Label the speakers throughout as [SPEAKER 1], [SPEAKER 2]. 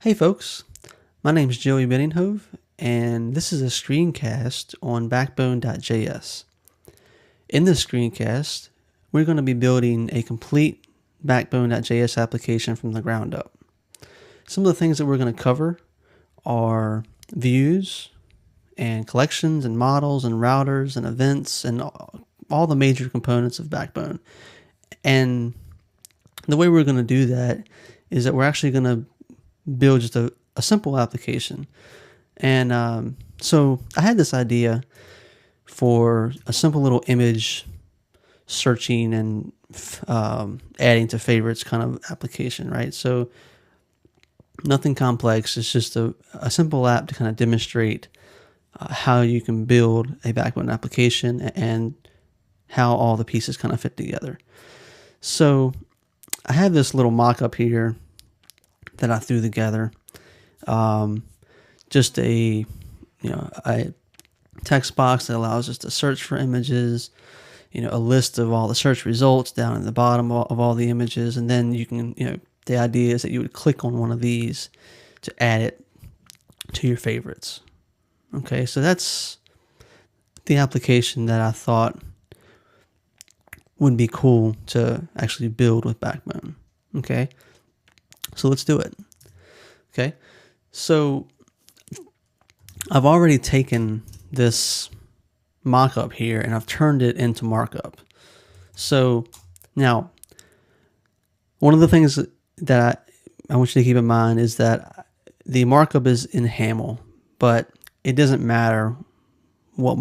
[SPEAKER 1] Hey folks, my name is Joey Benninghove, and this is a screencast on Backbone.js. In this screencast, we're going to be building a complete Backbone.js application from the ground up. Some of the things that we're going to cover are views and collections and models and routers and events and all the major components of Backbone. And the way we're going to do that is that we're actually going to build just a simple application. And so I had this idea for a simple little image searching and adding to favorites kind of application, right? So nothing complex. It's just a simple app to kind of demonstrate how you can build a Backbone application and how all the pieces kind of fit together. So I have this little mock-up here that I threw together. Just a text box that allows us to search for images, a list of all the search results down at the bottom of all the images. And then you can, the idea is that you would click on one of these to add it to your favorites. Okay, so that's the application that I thought would be cool to actually build with Backbone. Okay, so let's do it. Okay, so I've already taken this mock-up here and I've turned it into markup. So now, one of the things that I want you to keep in mind is that the markup is in Haml, but it doesn't matter what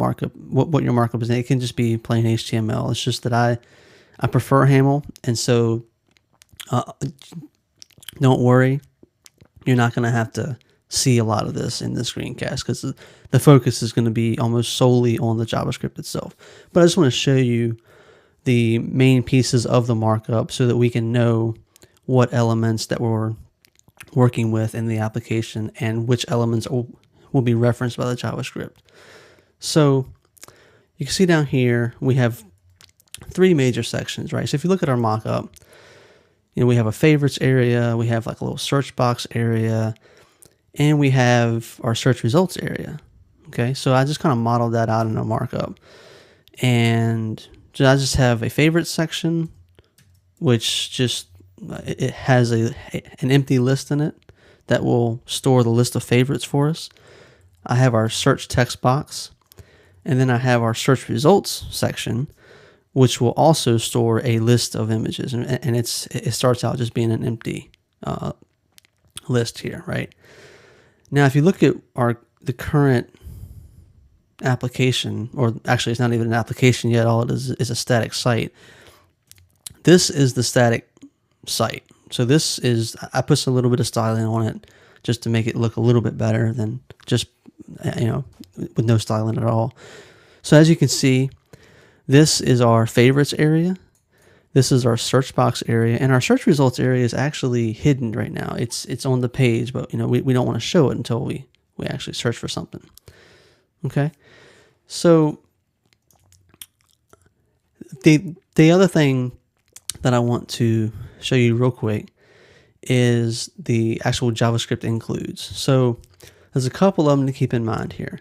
[SPEAKER 1] your markup is. It can just be plain HTML. It's just that I prefer Haml, and so don't worry, you're not going to have to see a lot of this in the screencast because the focus is going to be almost solely on the JavaScript itself. But I just want to show you the main pieces of the markup so that we can know what elements that we're working with in the application and which elements will be referenced by the JavaScript. So you can see down here we have three major sections, right? So if you look at our mockup, we have a favorites area, we have like a little search box area, and we have our search results area. Okay, so I just kind of modeled that out in a markup. And I just have a favorites section, which just, it has an empty list in it that will store the list of favorites for us. I have our search text box, and then I have our search results section, which will also store a list of images, and it starts out just being an empty list here, right? Now, if you look at the current application, or actually it's not even an application yet, all it is a static site. This is the static site. So this is, I put a little bit of styling on it just to make it look a little bit better than just, with no styling at all. So as you can see, this is our favorites area. This is our search box area, and our search results area is actually hidden right now. It's on the page, but we don't want to show it until we actually search for something. Okay, so the other thing that I want to show you real quick is the actual JavaScript includes. So there's a couple of them to keep in mind here.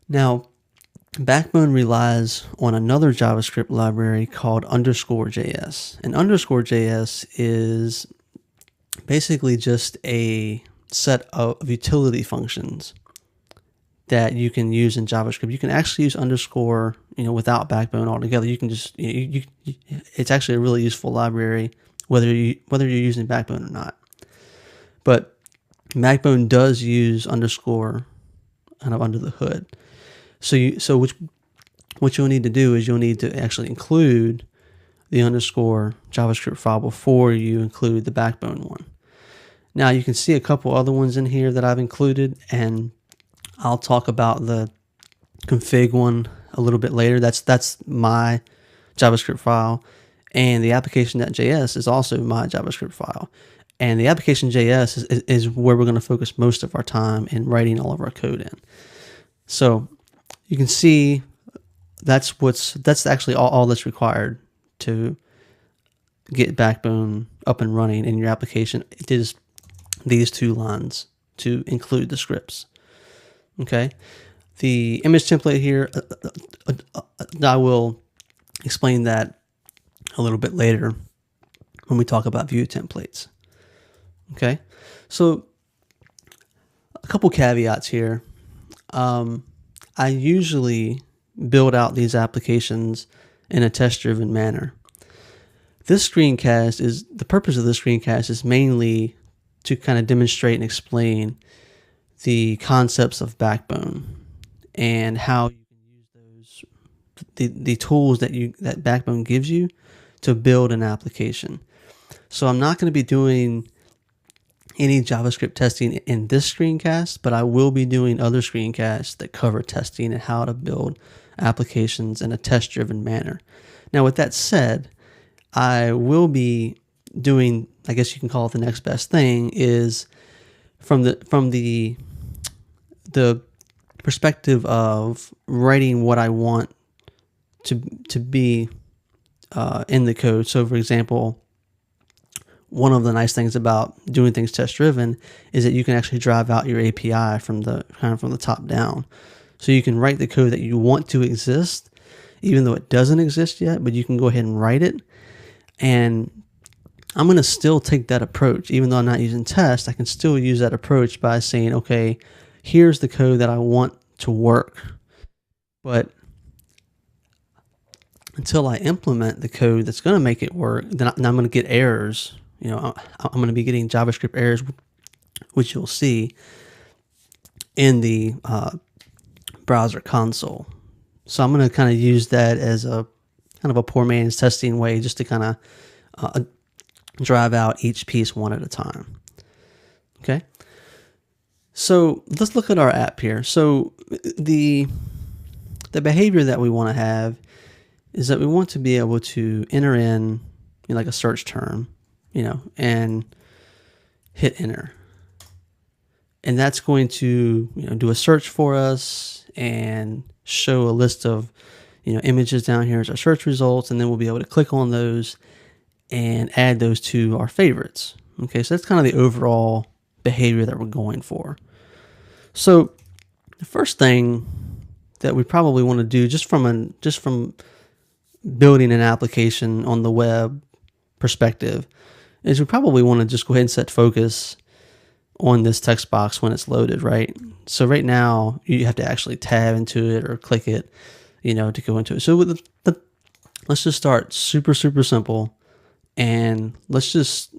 [SPEAKER 1] Now, Backbone relies on another JavaScript library called _JS. And _JS is basically just a set of utility functions that you can use in JavaScript. You can actually use underscore, without Backbone altogether. You can just, it's actually a really useful library, whether you're using Backbone or not. But Backbone does use underscore kind of under the hood. So what you'll need to do is you'll need to actually include the underscore JavaScript file before you include the Backbone one. Now you can see a couple other ones in here that I've included, and I'll talk about the config one a little bit later. That's my JavaScript file, and the application.js is also my JavaScript file. And the application.js is where we're going to focus most of our time in writing all of our code in. So you can see that's actually all that's required to get Backbone up and running in your application. It is these two lines to include the scripts. Okay. The image template here, I will explain that a little bit later when we talk about view templates. Okay. So a couple caveats here. I usually build out these applications in a test-driven manner. The purpose of this screencast is mainly to kind of demonstrate and explain the concepts of Backbone and how you can use the tools that Backbone gives you to build an application. So I'm not going to be doing any JavaScript testing in this screencast, but I will be doing other screencasts that cover testing and how to build applications in a test-driven manner. Now, with that said, I will be doing, I guess you can call it the next best thing, is from the perspective of writing what I want to be in the code. So, for example, one of the nice things about doing things test-driven is that you can actually drive out your API from the top down. So you can write the code that you want to exist, even though it doesn't exist yet, but you can go ahead and write it. And I'm going to still take that approach. Even though I'm not using test, I can still use that approach by saying, okay, here's the code that I want to work. But until I implement the code that's going to make it work, then I'm going to get errors. I'm going to be getting JavaScript errors, which you'll see in the browser console. So I'm going to kind of use that as a kind of a poor man's testing way, just to kind of drive out each piece one at a time. Okay. So let's look at our app here. So the behavior that we want to have is that we want to be able to enter in, like a search term, and hit enter. And that's going to, do a search for us and show a list of, images down here as our search results. And then we'll be able to click on those and add those to our favorites. Okay, so that's kind of the overall behavior that we're going for. So the first thing that we probably want to do, just from building an application on the web perspective, is we probably want to just go ahead and set focus on this text box when it's loaded, right? So right now you have to actually tab into it or click it, to go into it. So let's just start super simple, and let's just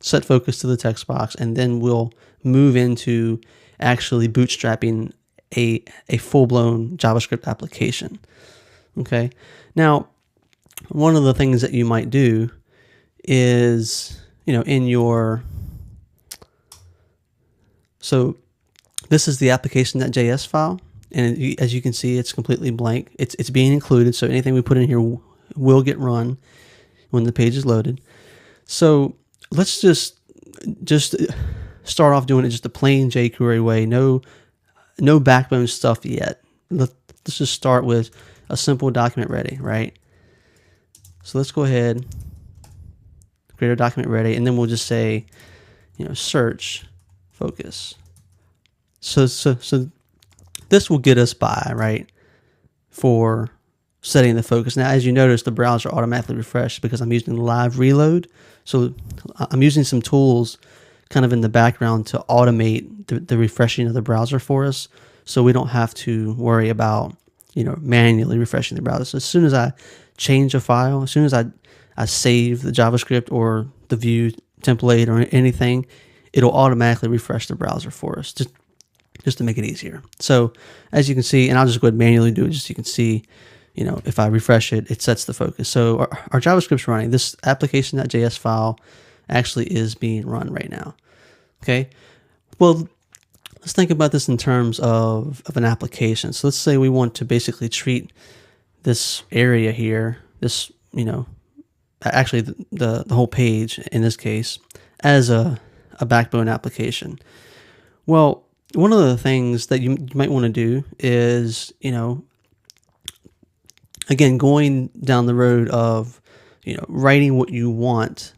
[SPEAKER 1] set focus to the text box, and then we'll move into actually bootstrapping a full-blown JavaScript application. Okay. Now, one of the things that you might do is, so this is the application.js file, and as you can see, it's completely blank. It's being included, so anything we put in here will get run when the page is loaded. So let's just start off doing it just a plain jQuery way, no Backbone stuff yet. Let's just start with a simple document ready, right? So let's go ahead, create our document ready, and then we'll just say, search focus. So this will get us by, right, for setting the focus. Now, as you notice, the browser automatically refreshed because I'm using live reload. So I'm using some tools kind of in the background to automate the refreshing of the browser for us, so we don't have to worry about, manually refreshing the browser. So as soon as I change a file, as soon as I save the JavaScript or the view template or anything, it'll automatically refresh the browser for us, just to make it easier. So as you can see, and I'll just go ahead and manually do it just so you can see, if I refresh it, it sets the focus. So our JavaScript's running. This application.js file actually is being run right now. Okay. Well, let's think about this in terms of an application. So let's say we want to basically treat this area here, this, actually the whole page in this case, as a Backbone application. Well, one of the things that you might want to do is, again, going down the road of, writing what you want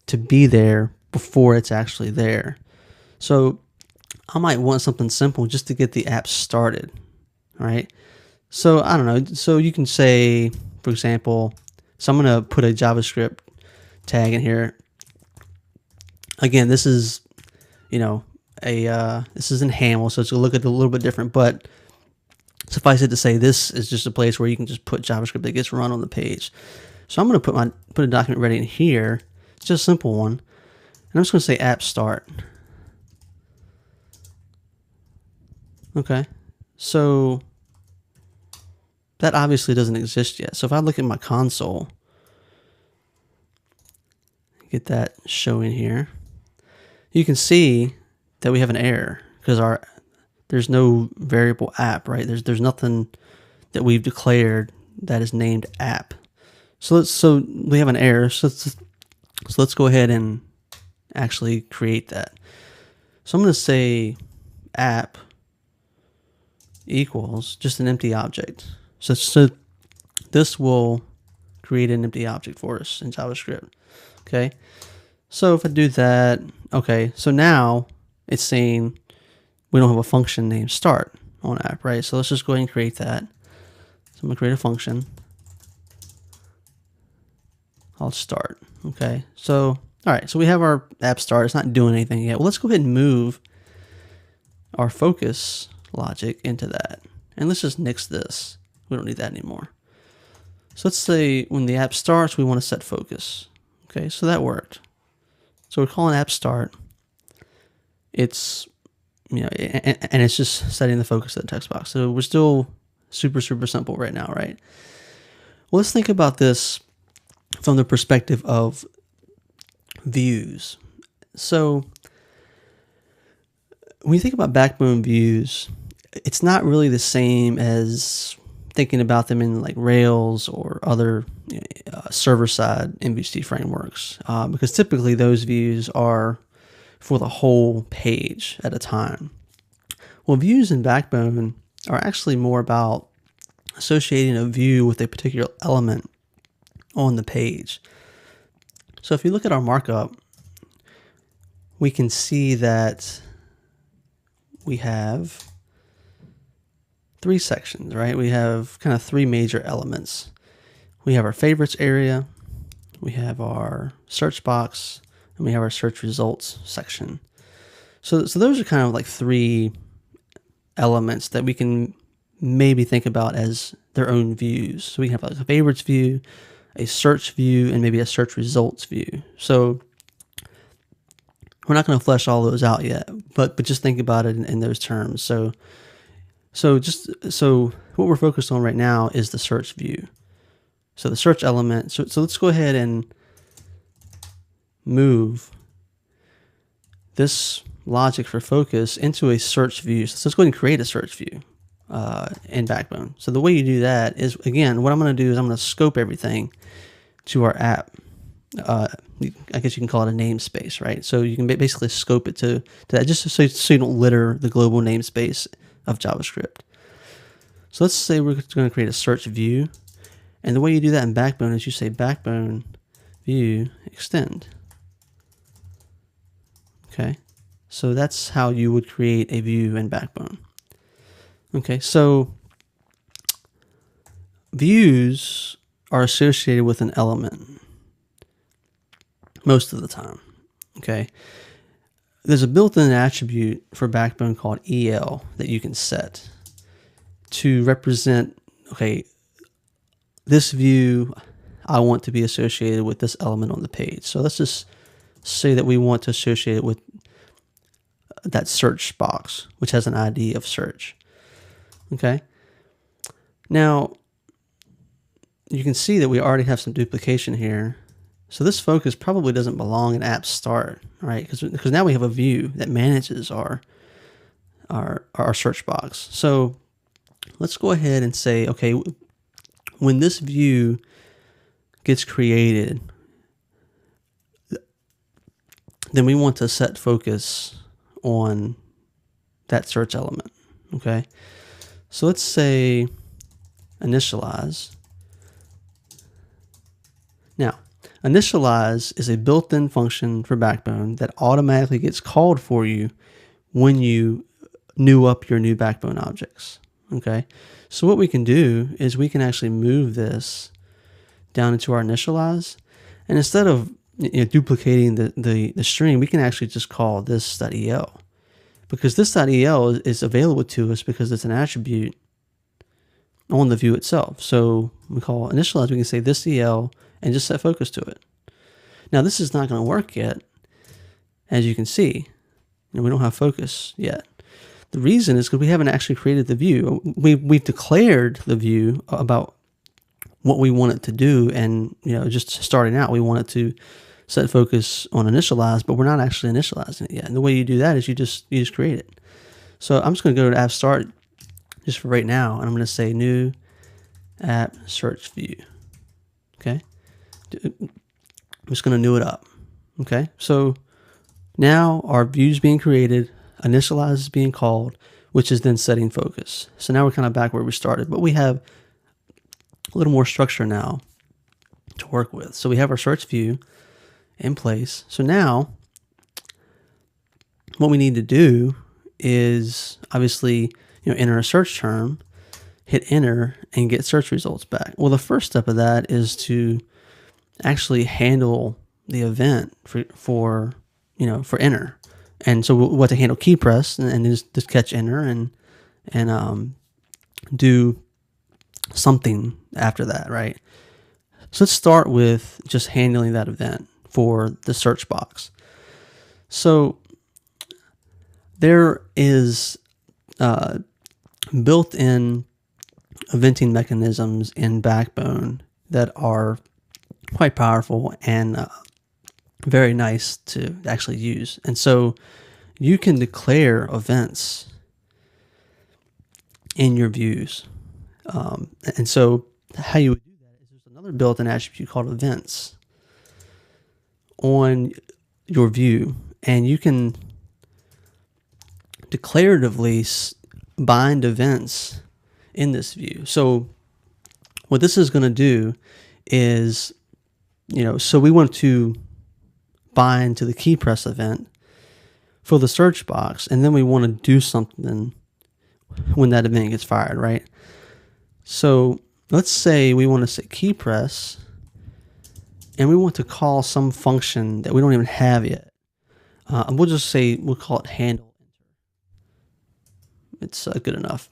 [SPEAKER 1] to be there before it's actually there. So I might want something simple just to get the app started, all right? So I don't know. So you can say, for example, so I'm going to put a JavaScript tag in here. Again, this is, you know, this is in Haml, so it's going to look a little bit different, but suffice it to say, this is just a place where you can just put JavaScript that gets run on the page. So I'm going to put a document ready in here. It's just a simple one. And I'm just going to say app start. Okay. So that obviously doesn't exist yet. So if I look at my console, get that showing here, you can see that we have an error because there's no variable app, right? There's nothing that we've declared that is named app. So we have an error. So let's go ahead and actually create that. So I'm going to say app equals just an empty object. So this will create an empty object for us in JavaScript. Okay. So if I do that, okay. So now it's saying we don't have a function named start on app, right? So let's just go ahead and create that. So I'm going to create a function called start. Okay. So, all right. So we have our app start. It's not doing anything yet. Well, let's go ahead and move our focus logic into that. And let's just nix this. We don't need that anymore. So let's say when the app starts, we want to set focus. Okay. So that worked. So we're calling app start. It's, you know, and it's just setting the focus of the text box. So we're still super simple right now, right? Well, let's think about this from the perspective of views. So when you think about Backbone views, it's not really the same as thinking about them in like Rails or other server-side MVC frameworks, because typically those views are for the whole page at a time. Well, views in Backbone are actually more about associating a view with a particular element on the page. So if you look at our markup, we can see that we have three sections, right? We have kind of three major elements. We have our favorites area, we have our search box, and we have our search results section. So those are kind of like three elements that we can maybe think about as their own views. So we can have like a favorites view, a search view, and maybe a search results view. So we're not going to flesh all those out yet, but just think about it in those terms. So what we're focused on right now is the search view. So the search element. So let's go ahead and move this logic for focus into a search view. So let's go ahead and create a search view in Backbone. So the way you do that is, again, what I'm going to do is I'm going to scope everything to our app. I guess you can call it a namespace, right? So you can basically scope it to that, just so you don't litter the global namespace of JavaScript. So let's say we're going to create a search view. And the way you do that in Backbone is you say Backbone view extend. Okay. So that's how you would create a view in Backbone. Okay. So views are associated with an element most of the time. Okay. There's a built-in attribute for Backbone called EL that you can set to represent, okay, this view I want to be associated with this element on the page. So let's just say that we want to associate it with that search box, which has an ID of search. Okay. Now, you can see that we already have some duplication here. So this focus probably doesn't belong in app start, right? Because now we have a view that manages our search box. So let's go ahead and say, okay, when this view gets created, then we want to set focus on that search element. Okay. So let's say initialize. Now, Initialize is a built-in function for Backbone that automatically gets called for you when you new up your new Backbone objects. Okay, so what we can do is we can actually move this down into our initialize, and instead of duplicating the string, we can actually just call this .el, because this .el is available to us because it's an attribute on the view itself. So we call initialize, we can say this el and just set focus to it. Now this is not going to work yet. As you can see, we don't have focus yet. The reason is because we haven't actually created the view. We've declared the view about what we want it to do, and just starting out, we want it to set focus on initialize, but we're not actually initializing it yet. And the way you do that is you just create it. So I'm just going to go to app start just for right now, and I'm going to say new app search view. Okay, I'm just going to new it up. Okay, so now our view is being created, initialize is being called, which is then setting focus. So now we're kind of back where we started, but we have a little more structure now to work with. So we have our search view in place. So now what we need to do is obviously enter a search term, hit enter, and get search results back. Well, the first step of that is to actually handle the event for enter. And so we'll have to handle key press and just catch enter and do something after that, right? So let's start with just handling that event for the search box. So there is built-in eventing mechanisms in Backbone that are quite powerful and very nice to actually use. And so you can declare events in your views. And so how you would do that is there's another built-in attribute called events on your view, and you can declaratively bind events in this view. So what this is going to do is, so we want to bind to the key press event for the search box, and then we want to do something when that event gets fired, right? So let's say we want to say key press, and we want to call some function that we don't even have yet. We'll just say we'll call it handle enter. It's good enough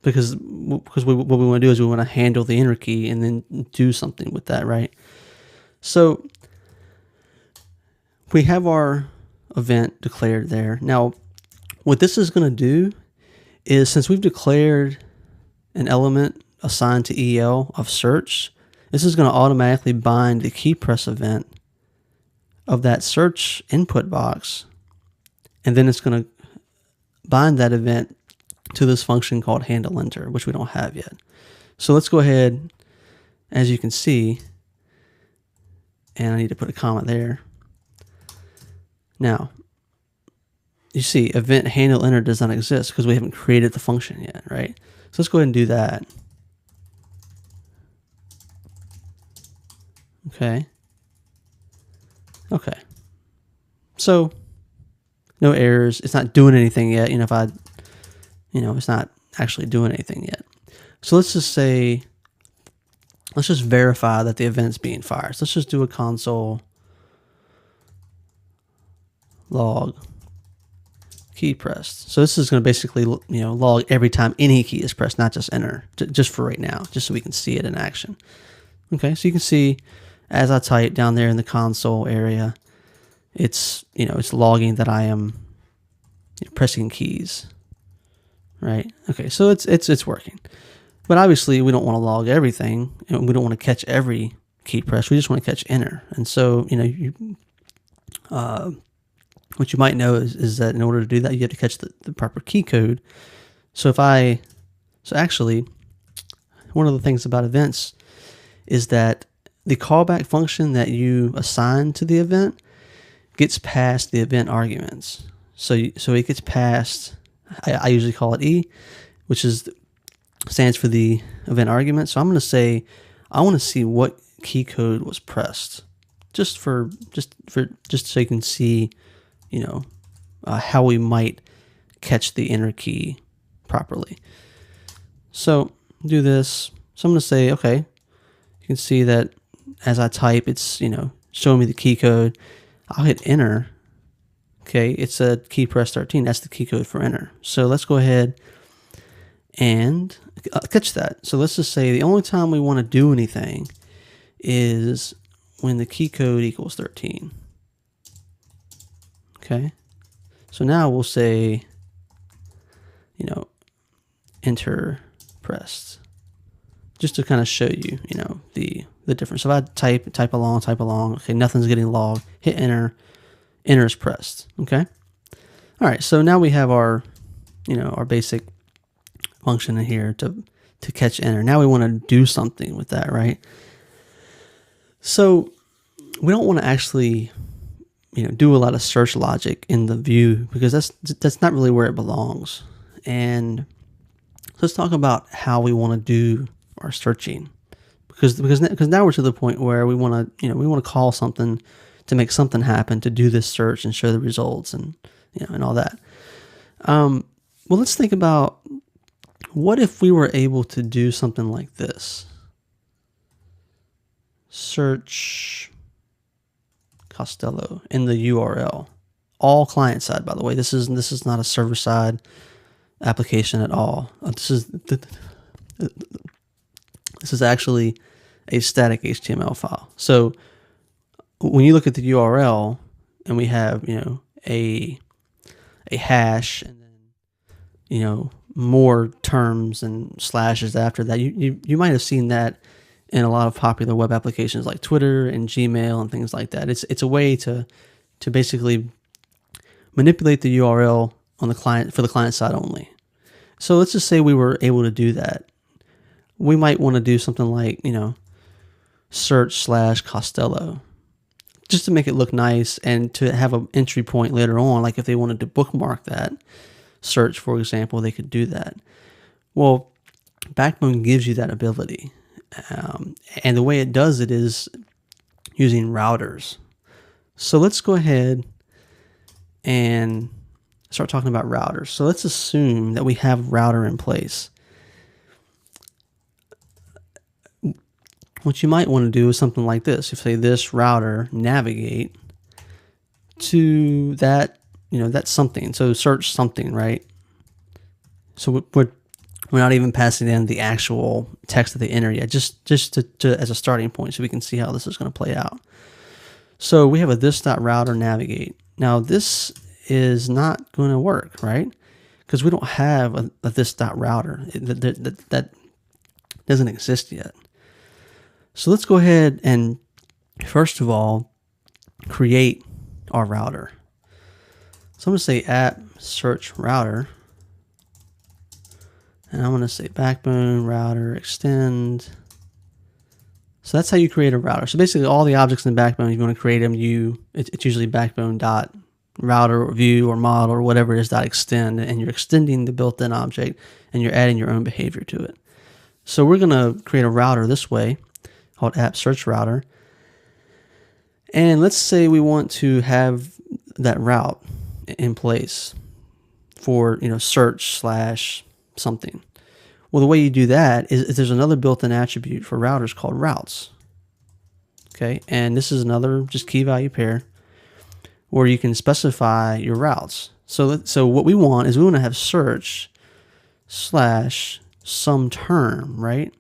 [SPEAKER 1] because what we want to do is we want to handle the enter key and then do something with that, right? So we have our event declared there. Now, what this is going to do is, since we've declared an element assigned to EL of search, this is going to automatically bind the key press event of that search input box, and then it's going to bind that event to this function called handle enter, which we don't have yet. So let's go ahead, as you can see, and I need to put a comment there. Now, you see event handle enter does not exist because we haven't created the function yet, right? So let's go ahead and do that. Okay. Okay. So no errors. It's not doing anything yet. It's not actually doing anything yet. So let's just say, let's just verify that the event's being fired. So let's just do a console log key pressed. So this is going to basically, log every time any key is pressed, not just enter, just for right now, just so we can see it in action. Okay, so you can see as I type down there in the console area, it's logging that I am pressing keys, right? Okay, so it's working, but obviously we don't want to log everything, and we don't want to catch every key press. We just want to catch enter. And so what you might know is that in order to do that, you have to catch the proper key code. So actually, one of the things about events is that the callback function that you assign to the event gets past the event arguments. So it gets past, I usually call it E, which stands for the event argument. So I'm going to say, I want to see what key code was pressed, just so you can see, how we might catch the enter key properly. So do this. So I'm going to say, okay, you can see that as I type, it's, showing me the key code. I'll hit enter. Okay, it's a key press 13. That's the key code for enter. So let's go ahead and catch that. So let's just say the only time we want to do anything is when the key code equals 13. Okay, so now we'll say, enter pressed, just to kind of show you, the difference. So if I type along, okay, nothing's getting logged, hit enter, enter is pressed, okay? All right, so now we have our, our basic function in here to catch enter. Now we want to do something with that, right? So we don't want to actually, do a lot of search logic in the view, because that's not really where it belongs. And let's talk about how we want to do our searching, because now we're to the point where we want to call something to make something happen, to do this search and show the results and and all that. Well, let's think about, what if we were able to do something like this? Search Costello in the URL, all client side, by the way. This is not a server side application at all. This is actually a static HTML file. So when you look at the URL and we have, a hash and then, more terms and slashes after that, you might have seen that in a lot of popular web applications like Twitter and Gmail and things like that. It's a way to basically manipulate the URL on the client, for the client side only. So let's just say we were able to do that. We might want to do something like, search /Costello, just to make it look nice and to have an entry point later on. Like if they wanted to bookmark that search, for example, they could do that. Well, Backbone gives you that ability. And the way it does it is using routers. So let's go ahead and start talking about routers. So let's assume that we have router in place. What you might want to do is something like this. You say this router navigate to that, that's something. So search something, right? So we're not even passing in the actual text that they enter yet, just to as a starting point, so we can see how this is going to play out. So we have a this.router navigate. Now this is not going to work, right? Because we don't have a this.router. That doesn't exist yet. So let's go ahead and first of all create our router. So I'm going to say app search router, and I'm going to say backbone router extend. So that's how you create a router. So basically all the objects in Backbone, if you want to create them, it's usually backbone.router or view or model or whatever it is .extend, and you're extending the built-in object and you're adding your own behavior to it. So we're going to create a router this way called app search router. And let's say we want to have that route in place for, search / something. Well, the way you do that is there's another built-in attribute for routers called routes. Okay, and this is another just key value pair where you can specify your routes. So what we want is we want to have search / some term, right?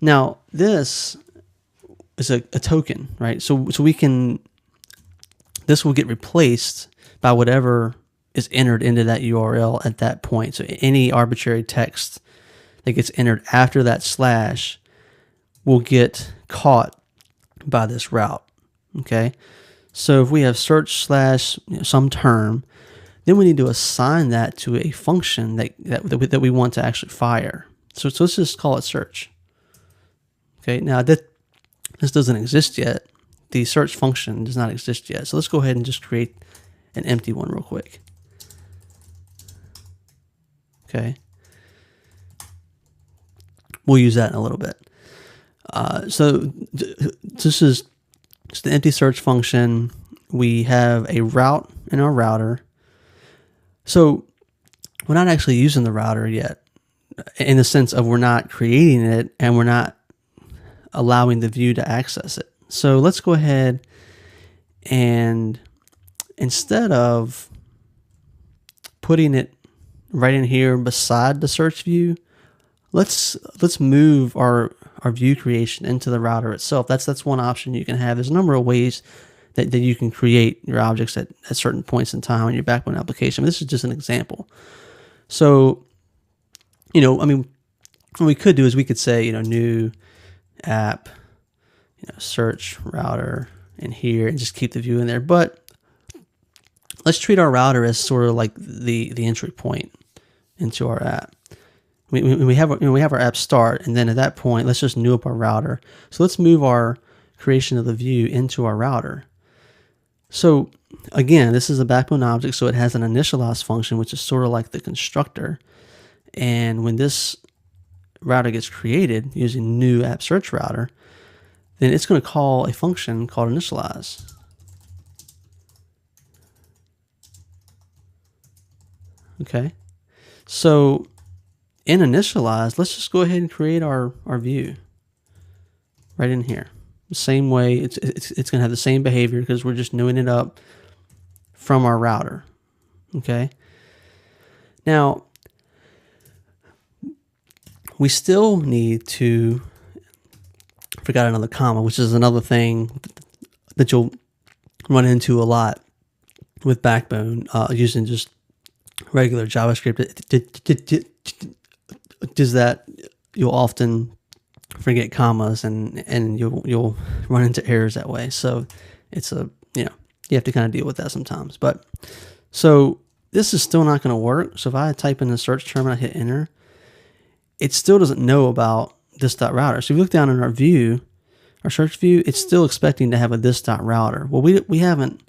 [SPEAKER 1] Now this is a token, right? So we can, this will get replaced by whatever is entered into that URL at that point. So any arbitrary text that gets entered after that slash will get caught by this route. Okay, so if we have search / some term, then we need to assign that to a function that we want to actually fire. So let's just call it search. Okay, now that this doesn't exist yet, the search function does not exist yet. So let's go ahead and just create an empty one real quick. Okay, we'll use that in a little bit. This is just the empty search function. We have a route in our router. So we're not actually using the router yet, in the sense of we're not creating it and we're not allowing the view to access it. So let's go ahead and instead of putting it right in here beside the search view, let's move our view creation into the router itself. That's one option you can have. There's a number of ways that you can create your objects at certain points in time on your Backbone application. But this is just an example. So, I mean, what we could do is we could say, new app, search router in here and just keep the view in there. But let's treat our router as sort of like the entry point into our app. We have our app start, and then at that point, let's just new up our router. So let's move our creation of the view into our router. So again, this is a Backbone object, so it has an initialize function, which is sort of like the constructor. And when this router gets created using new app search router, then it's going to call a function called initialize. Okay, so in initialize, let's just go ahead and create our view right in here. The same way, it's going to have the same behavior because we're just newing it up from our router. Okay, now we still need to, forgot another comma, which is another thing that you'll run into a lot with Backbone using just regular JavaScript. Is that you'll often forget commas and you'll run into errors that way. So it's you have to kind of deal with that sometimes. But so this is still not going to work. So if I type in the search term and I hit enter, it still doesn't know about this.router. So if you look down in our view, our search view, it's still expecting to have a this.router. Well, we haven't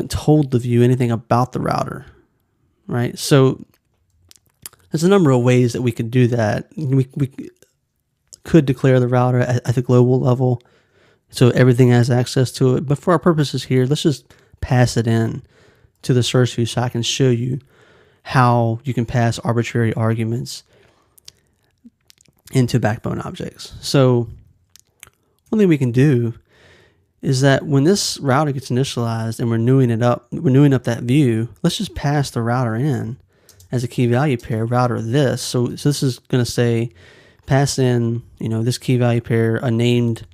[SPEAKER 1] told the view anything about the router, right? So there's a number of ways that we could do that. We could declare the router at the global level so everything has access to it. But for our purposes here, let's just pass it in to the search view so I can show you how you can pass arbitrary arguments into Backbone objects. So one thing we can do is that when this router gets initialized and we're newing up that view, let's just pass the router in as a key value pair, router this. So this is going to say, pass in, this key value pair, a named,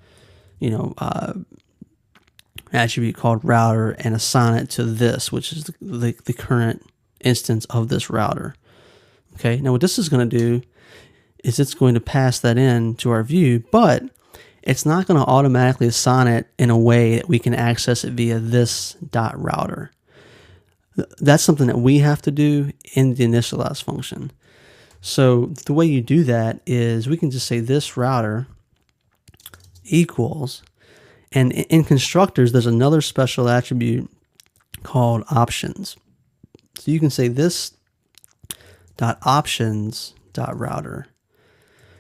[SPEAKER 1] attribute called router, and assign it to this, which is the current instance of this router. Okay. Now what this is going to do is it's going to pass that in to our view, but it's not going to automatically assign it in a way that we can access it via this.router. That's something that we have to do in the initialize function. So the way you do that is we can just say this router equals, and in constructors, there's another special attribute called options. So you can say this.options.router.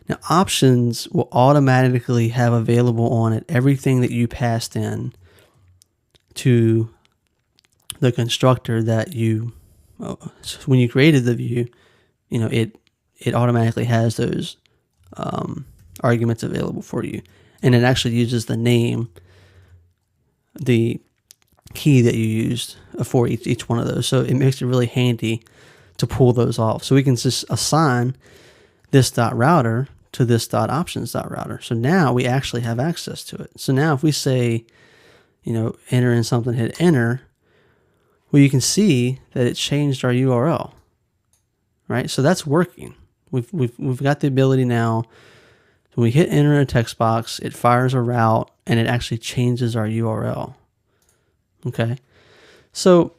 [SPEAKER 1] Now options will automatically have available on it everything that you passed in to the constructor that when you created the view, it automatically has those arguments available for you. And it actually uses the name, the key that you used for each one of those. So it makes it really handy to pull those off. So we can just assign this.router to this.options.router. So now we actually have access to it. So now if we say, enter in something, hit enter, well, you can see that it changed our URL, right? So that's working. We've got the ability now. When we hit enter in a text box, it fires a route and it actually changes our URL. Okay. So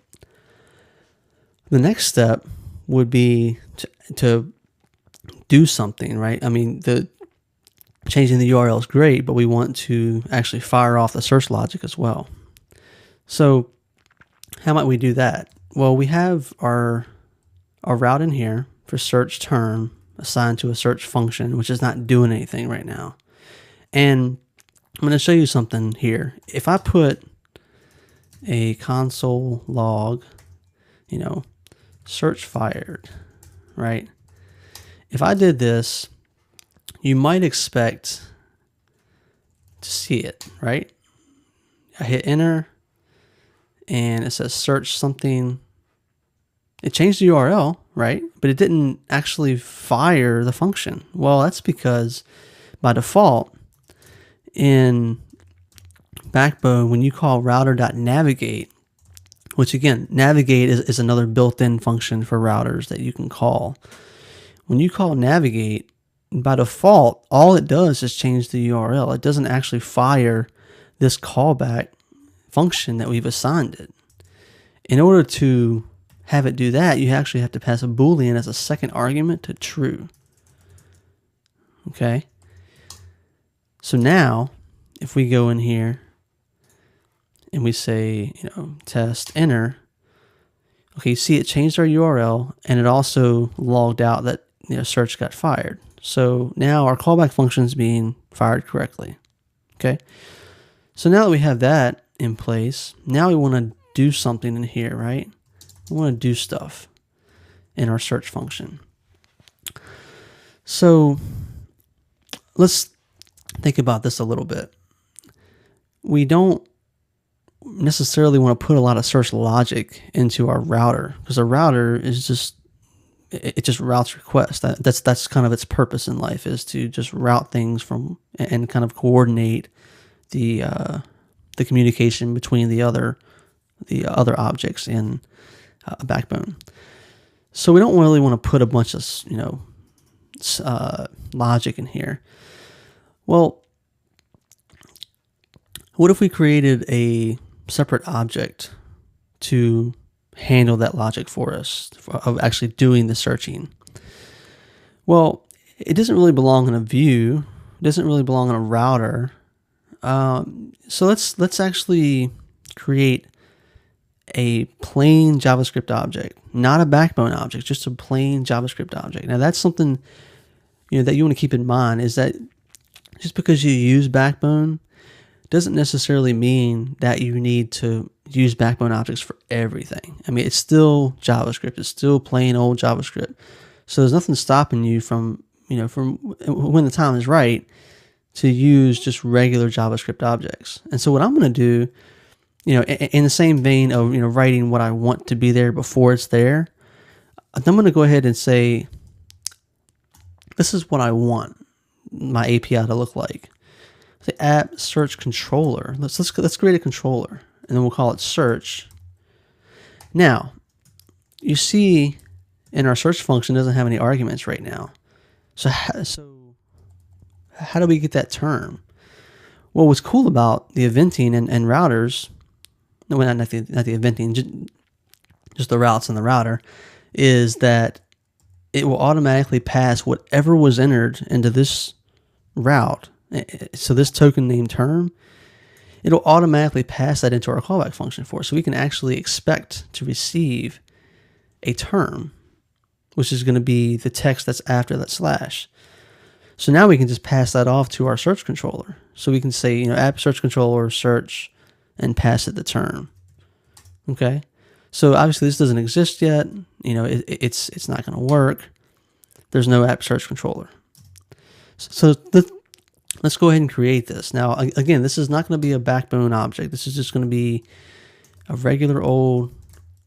[SPEAKER 1] the next step would be to do something, right? I mean, changing the URL is great, but we want to actually fire off the search logic as well. So how might we do that? Well, we have our route in here for search term assigned to a search function, which is not doing anything right now. And I'm going to show you something here. If I put a console log, search fired, right? If I did this, you might expect to see it, right? I hit enter and it says search something. It changed the URL, right? But it didn't actually fire the function. Well, that's because by default in Backbone, when you call router.navigate, which again, navigate is another built-in function for routers that you can call. When you call navigate, by default, all it does is change the URL. It doesn't actually fire this callback function that we've assigned it. In order to have it do that, you actually have to pass a Boolean as a second argument to true. Okay. So now, if we go in here and we say, test enter, okay, you see it changed our URL and it also logged out that, search got fired. So now our callback function is being fired correctly. Okay. So now that we have that in place, now we want to do something in here, right? We want to do stuff in our search function. So let's think about this a little bit. We don't necessarily want to put a lot of search logic into our router because a router is just routes requests. That's kind of its purpose in life, is to just route things from and kind of coordinate the communication between the other objects in Backbone. So we don't really want to put a bunch of logic in here. Well, what if we created a separate object to handle that logic for us, of actually doing the searching? Well, it doesn't really belong in a view. It doesn't really belong in a router. So let's actually create a plain JavaScript object, not a Backbone object, just a plain JavaScript object. Now that's something that you want to keep in mind, is that just because you use Backbone doesn't necessarily mean that you need to use Backbone objects for everything. I mean, it's still JavaScript. It's still plain old JavaScript. So there's nothing stopping you from when the time is right to use just regular JavaScript objects. And so what I'm going to do, in the same vein of, writing what I want to be there before it's there, I'm going to go ahead and say, this is what I want my API to look like. The app search controller. Let's create a controller, and then we'll call it search. Now, you see in our search function doesn't have any arguments right now. So how do we get that term? Well, what's cool about the eventing and routers, no, not the eventing, just the routes in the router, is that it will automatically pass whatever was entered into this route. So this token named term, it'll automatically pass that into our callback function for us. So we can actually expect to receive a term, which is going to be the text that's after that slash. So now we can just pass that off to our search controller. So we can say, app search controller search and pass it the term. Okay. So obviously this doesn't exist yet. It's not going to work. There's no app search controller. So let's go ahead and create this. Now, again, this is not going to be a Backbone object. This is just going to be a regular old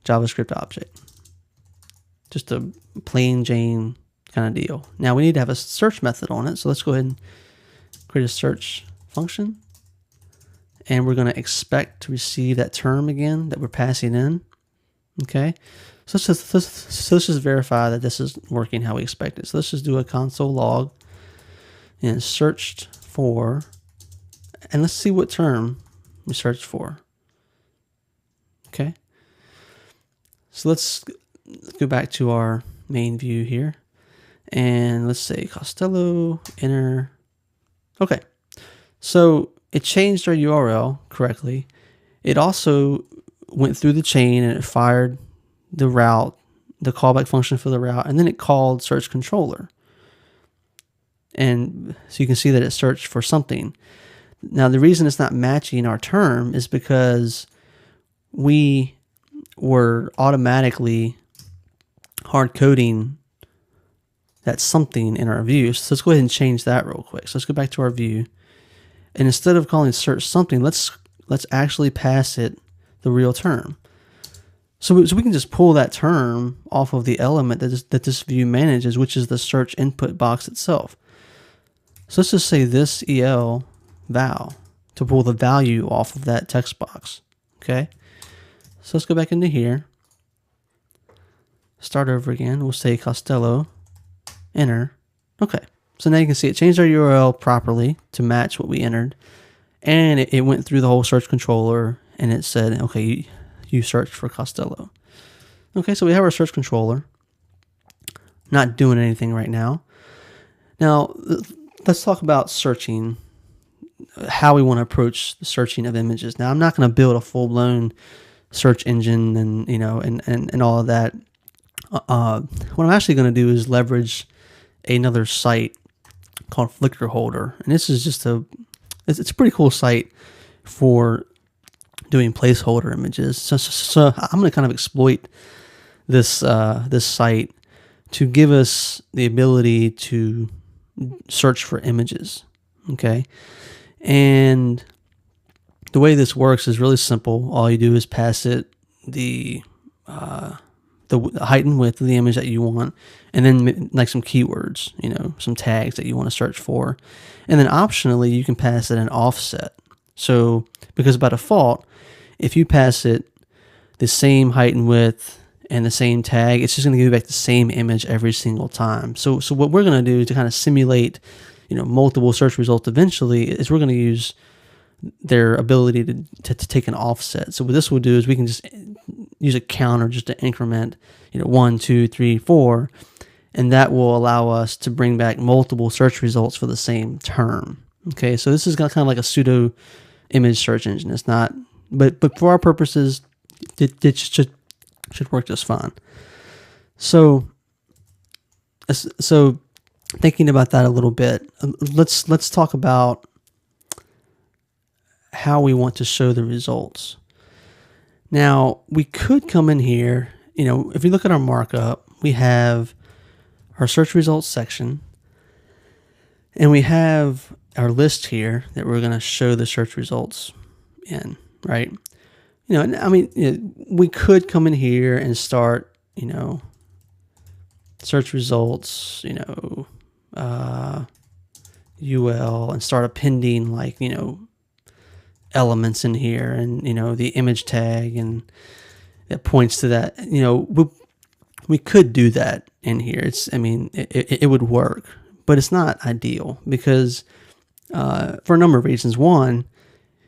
[SPEAKER 1] JavaScript object. Just a plain Jane kind of deal. Now we need to have a search method on it. So let's go ahead and create a search function. And we're going to expect to receive that term again that we're passing in. Okay. So let's just verify that this is working how we expect it. So let's just do a console log and searched for, and let's see what term we searched for. Okay. So let's go back to our main view here, and let's say Costello, enter. Okay. So it changed our URL correctly. It also went through the chain and it fired the route, the callback function for the route, and then it called search controller. And so you can see that it searched for something. Now, the reason it's not matching our term is because we were automatically hard coding that something in our view. So let's go ahead and change that real quick. So let's go back to our view. And instead of calling search something, let's actually pass it the real term. So we can just pull that term off of the element that this view manages, which is the search input box itself. So let's just say this EL val to pull the value off of that text box. Okay. So let's go back into here. Start over again. We'll say Costello, enter. Okay. So now you can see it changed our URL properly to match what we entered. And it went through the whole search controller and it said, okay, you searched for Costello. Okay, so we have our search controller. Not doing anything right now. Now, let's talk about searching, how we want to approach the searching of images. Now, I'm not going to build a full-blown search engine and, you know, and all of that. What I'm actually going to do is leverage another site called Flickr Holder. And this is just it's a pretty cool site for doing placeholder images. So I'm going to kind of exploit this site to give us the ability to search for images. Okay. And the way this works is really simple. All you do is pass it the height and width of the image that you want, and then like some keywords, you know, some tags that you want to search for. And then optionally, you can pass it an offset. So because by default, if you pass it the same height and width and the same tag, it's just going to give you back the same image every single time. So what we're going to do to kind of simulate, you know, multiple search results eventually is we're going to use their ability to take an offset. So what this will do is we can just use a counter just to increment, you know, 1, 2, 3, 4, and that will allow us to bring back multiple search results for the same term. Okay, so this is kind of like a pseudo image search engine. It's not, but for our purposes, it should work just fine. So thinking about that a little bit, let's talk about how we want to show the results. Now, we could come in here, you know, if you look at our markup, we have our search results section, and we have our list here that we're going to show the search results in, right? You know, I mean, you know, we could come in here and start, you know, search results, you know, UL, and start appending, like, you know, elements in here, and, you know, the image tag, and it points to that. You know, we could do that in here. It's, I mean, it would work, but it's not ideal because for a number of reasons. One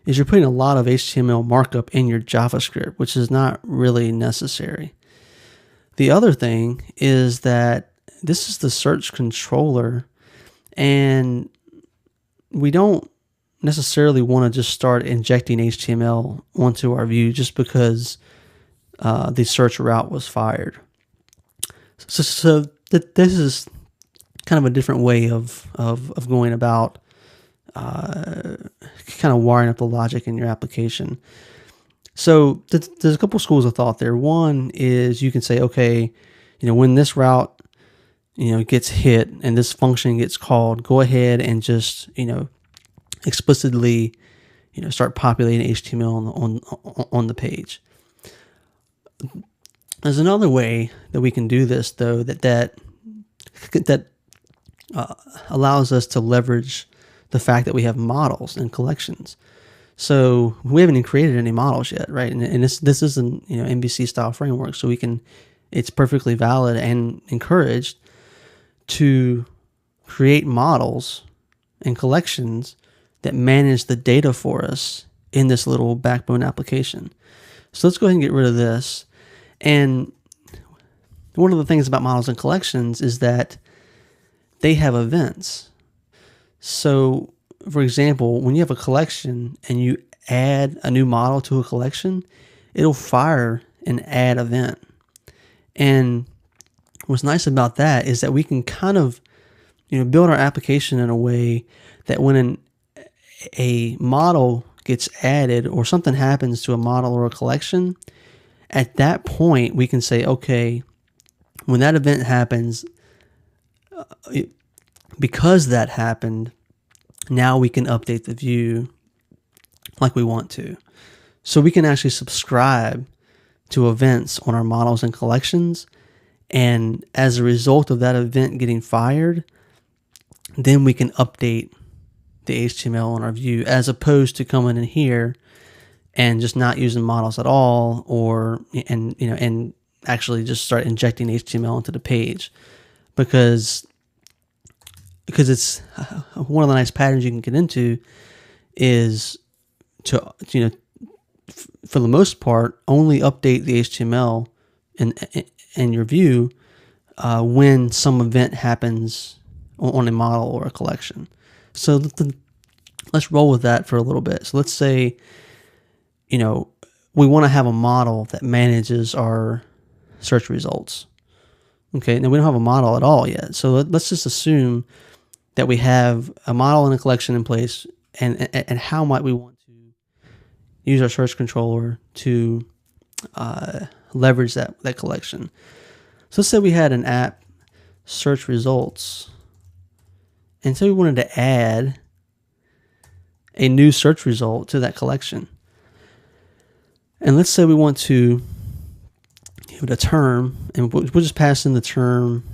[SPEAKER 1] is you're putting a lot of HTML markup in your JavaScript, which is not really necessary. The other thing is that this is the search controller, and we don't necessarily want to just start injecting HTML onto our view just because the search route was fired. So this is kind of a different way of going about kind of wiring up the logic in your application. So there's a couple schools of thought there. One is you can say, okay, you know, when this route, you know, gets hit and this function gets called, go ahead and just, you know, explicitly, you know, start populating HTML on the page. There's another way that we can do this, though, that allows us to leverage the fact that we have models and collections. So we haven't even created any models yet, right? And this isn't, you know, MVC style framework, so we can. It's perfectly valid and encouraged to create models and collections that manage the data for us in this little Backbone application. So let's go ahead and get rid of this. And one of the things about models and collections is that they have events. So, for example, when you have a collection and you add a new model to a collection, it'll fire an add event. And what's nice about that is that we can kind of build our application in a way that when a model gets added or something happens to a model or a collection, at that point we can say, okay, when that event happens, because that happened, now we can update the view like we want to. So we can actually subscribe to events on our models and collections, and as a result of that event getting fired, then we can update the HTML on our view, as opposed to coming in here and just not using models at all, and actually just start injecting HTML into the page, because it's one of the nice patterns you can get into is to for the most part only update the HTML in your view when some event happens on a model or a collection. So let's roll with that for a little bit. So let's say, we want to have a model that manages our search results. Okay, now we don't have a model at all yet. So let's just assume that we have a model and a collection in place, and how might we want to use our search controller to leverage that collection. So let's say we had an app search results, and so we wanted to add a new search result to that collection. And let's say we want to give it a term, and we'll just pass in the term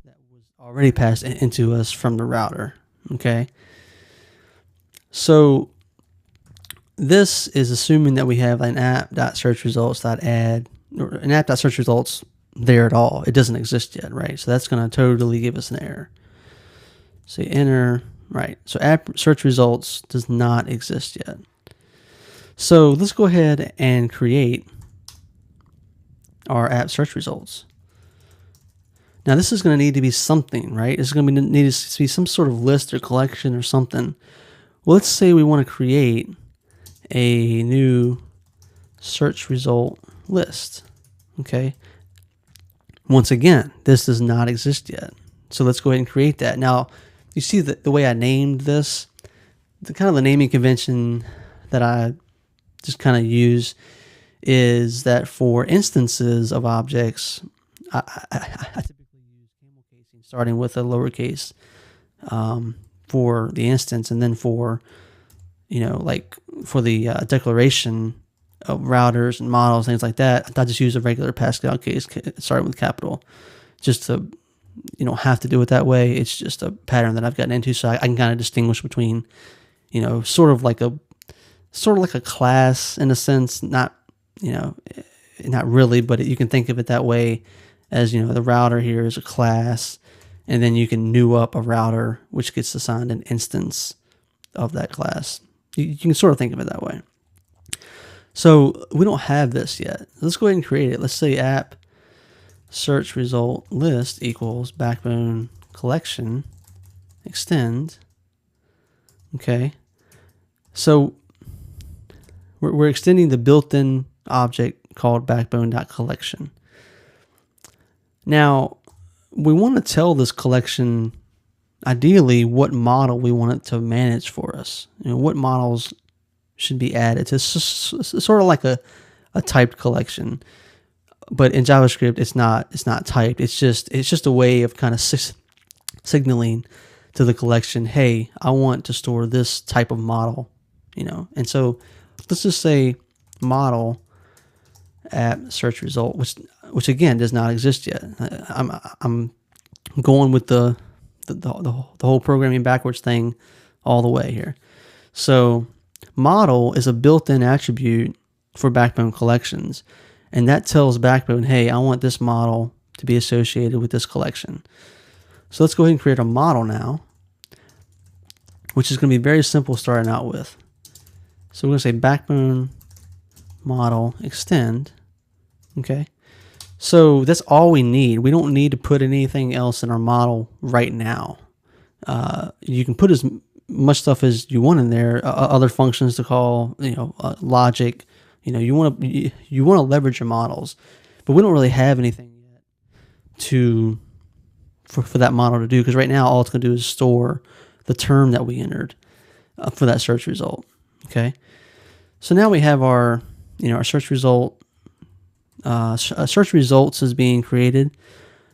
[SPEAKER 1] that was already passed into us from the router. Okay. So this is assuming that we have an app.searchResults.add, or an app.searchResults there at all. It doesn't exist yet, right? So that's going to totally give us an error. Say enter, right? So app search results does not exist yet. So let's go ahead and create our app search results. Now this is going to need to be something, right? It's going to need to be some sort of list or collection or something. Well, let's say we want to create a new search result list. Okay. Once again, this does not exist yet. So let's go ahead and create that. Now, you see the way I named this, the naming convention that I just kind of use is that for instances of objects, I typically use camel casing, starting with a lowercase for the instance, and then for for the declaration of routers and models, things like that, I just use a regular Pascal case starting with capital, just to have to do it that way. It's just a pattern that I've gotten into, so I can kind of distinguish between sort of like a class in a sense, not really, but you can think of it that way, as the router here is a class, and then you can new up a router which gets assigned an instance of that class. You can sort of think of it that way. So we don't have this yet. Let's go ahead and create it. Let's say app search result list equals backbone collection extend. Okay. So we're extending the built-in object called backbone.collection. Now, we want to tell this collection ideally what model we want it to manage for us. What models should be added. It's sort of like a typed collection, but in JavaScript it's not typed. It's just a way of kind of signaling to the collection, hey, I want to store this type of model, And so let's just say model app search result, which again does not exist yet. I'm going with the whole programming backwards thing all the way here. So model is a built-in attribute for Backbone collections, and that tells Backbone, hey, I want this model to be associated with this collection. So let's go ahead and create a model now, which is going to be very simple starting out with. So we're going to say Backbone model extend. Okay. So that's all we need. We don't need to put anything else in our model right now. You can put as much stuff as you want in there, other functions to call, logic. You want to leverage your models, but we don't really have anything yet to for that model to do, because right now all it's going to do is store the term that we entered for that search result. Okay, so now we have our our search result. Search results is being created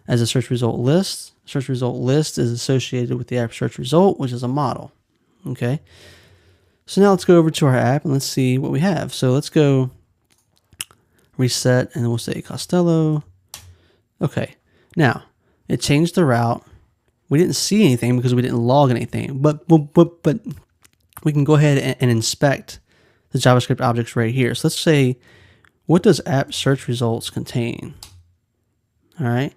[SPEAKER 1] as a search result list. Search result list is associated with the app search result, which is a model. Okay, so now let's go over to our app and let's see what we have. So let's go reset, and then we'll say Costello. Okay, now it changed the route. We didn't see anything because we didn't log anything, but we can go ahead and inspect the JavaScript objects right here. So let's say, what does app search results contain? All right,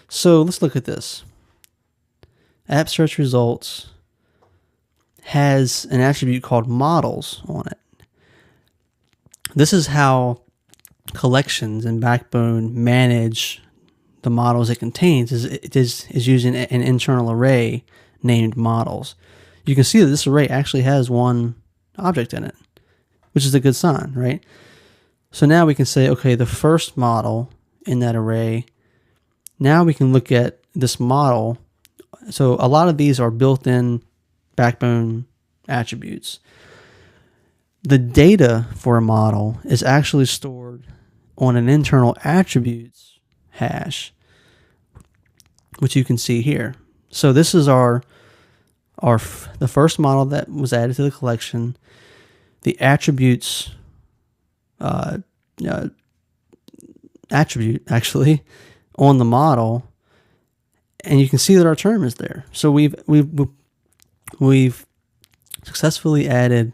[SPEAKER 1] so let's look at this. App search results has an attribute called models on it. This is how collections and Backbone manage the models it contains. It is using an internal array named models. You can see that this array actually has one object in it, which is a good sign, right? So now we can say, okay, the first model in that array, now we can look at this model. So a lot of these are built-in Backbone attributes. The data for a model is actually stored on an internal attributes hash, which you can see here. So this is the first model that was added to the collection. The attributes attribute actually on the model, and you can see that our term is there. So we've successfully added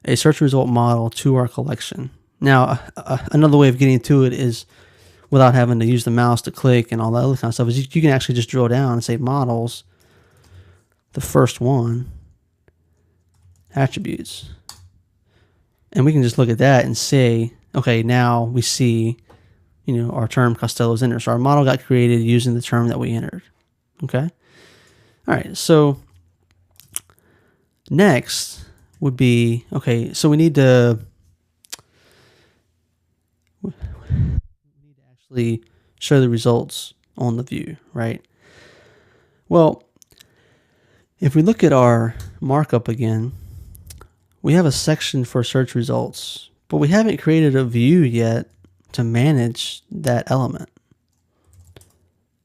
[SPEAKER 1] a search result model to our collection. Now, another way of getting to it is without having to use the mouse to click and all that other kind of stuff, is you can actually just drill down and say models, the first one, attributes. And we can just look at that and say, okay, now we see, our term Costello is entered. So our model got created using the term that we entered. Okay. All right. So next would be, okay, so we need to actually show the results on the view, right? Well, if we look at our markup again, we have a section for search results, but we haven't created a view yet to manage that element.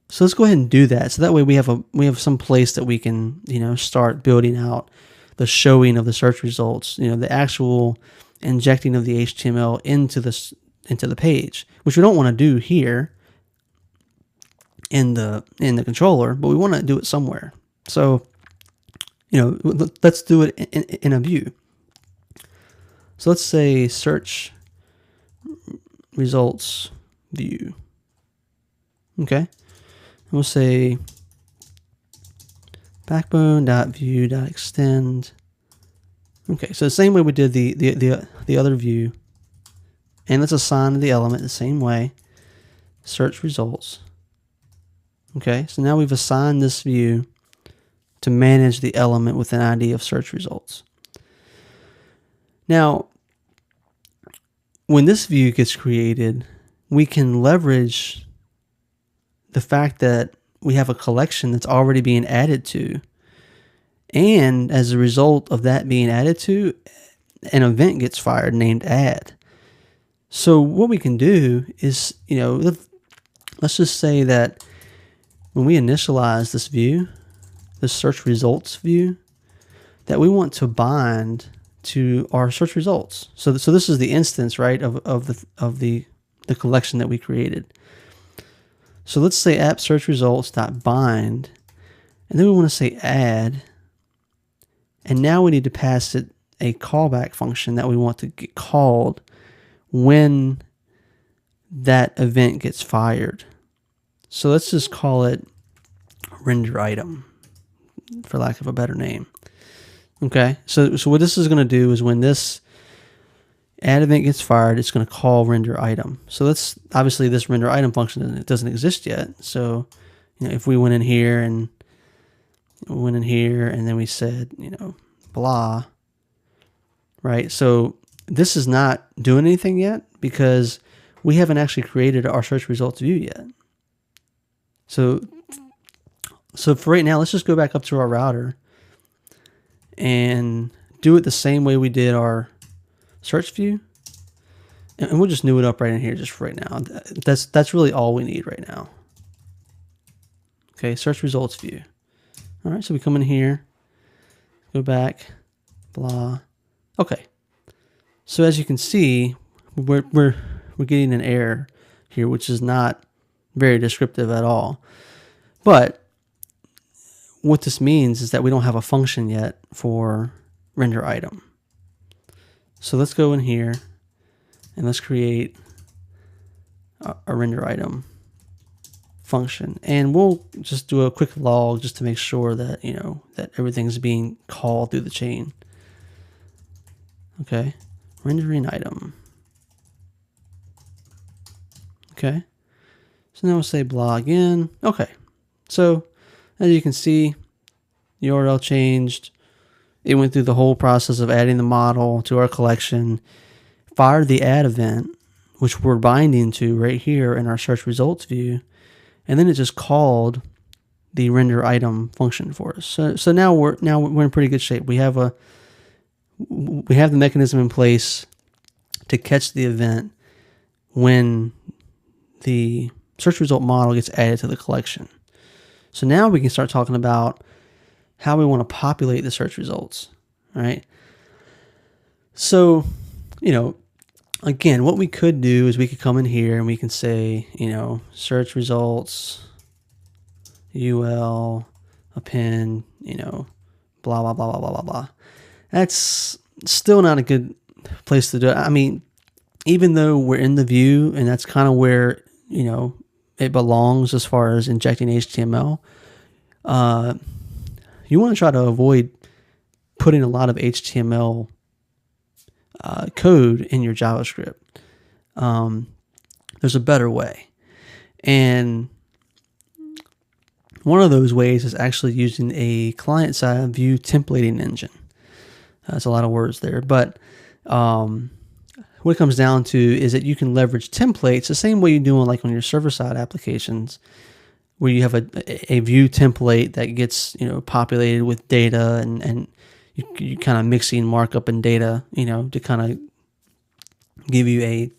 [SPEAKER 1] So let's go ahead and do that. So that way we have some place that we can, start building out the showing of the search results, the actual injecting of the HTML into the page, which we don't want to do here in the controller, but we want to do it somewhere. So, let's do it in a view. So let's say search results view. Okay. And we'll say backbone.view.extend. Okay, so the same way we did the other view. And let's assign the element the same way. Search results. Okay, so now we've assigned this view to manage the element with an ID of search results. Now, when this view gets created, we can leverage the fact that we have a collection that's already being added to. And as a result of that being added to, an event gets fired named add. So what we can do is, let's just say that when we initialize this view, the search results view, that we want to bind to our search results. So this is the instance, right, of the collection that we created. So let's say app search results.bind, and then we want to say add, and now we need to pass it a callback function that we want to get called when that event gets fired. So let's just call it render item, for lack of a better name. Okay, so what this is going to do is when this add event gets fired, it's going to call render item. So let's, obviously this render item function doesn't exist yet. So, if we went in here and then we said, blah, right? So this is not doing anything yet because we haven't actually created our search results view yet. So So for right now, let's just go back up to our router and do it the same way we did our search view. And we'll just new it up right in here just for right now. That's really all we need right now. Okay, search results view. All right, so we come in here, go back, blah. Okay, so as you can see, we're getting an error here, which is not very descriptive at all. But what this means is that we don't have a function yet for render item. So let's go in here and let's create a render item function, and we'll just do a quick log just to make sure that that everything's being called through the chain. Okay, rendering item. Okay, so now we'll say blah again. Okay, so as you can see, the URL changed. It went through the whole process of adding the model to our collection, fired the add event, which we're binding to right here in our search results view, and then it just called the render item function for us. So now we're in pretty good shape. We have the mechanism in place to catch the event when the search result model gets added to the collection. So now we can start talking about how we want to populate the search results, right? So, again, what we could do is we could come in here and we can say, search results, UL, append, blah, blah, blah, blah, blah, blah, blah. That's still not a good place to do it. I mean, even though we're in the view and that's kind of where, it belongs as far as injecting HTML, you want to try to avoid putting a lot of HTML code in your JavaScript. There's a better way. And one of those ways is actually using a client-side view templating engine. That's a lot of words there. But what it comes down to is that you can leverage templates the same way you do on your server-side applications, where you have a view template that gets populated with data and you kind of mixing markup and data to kind of give you a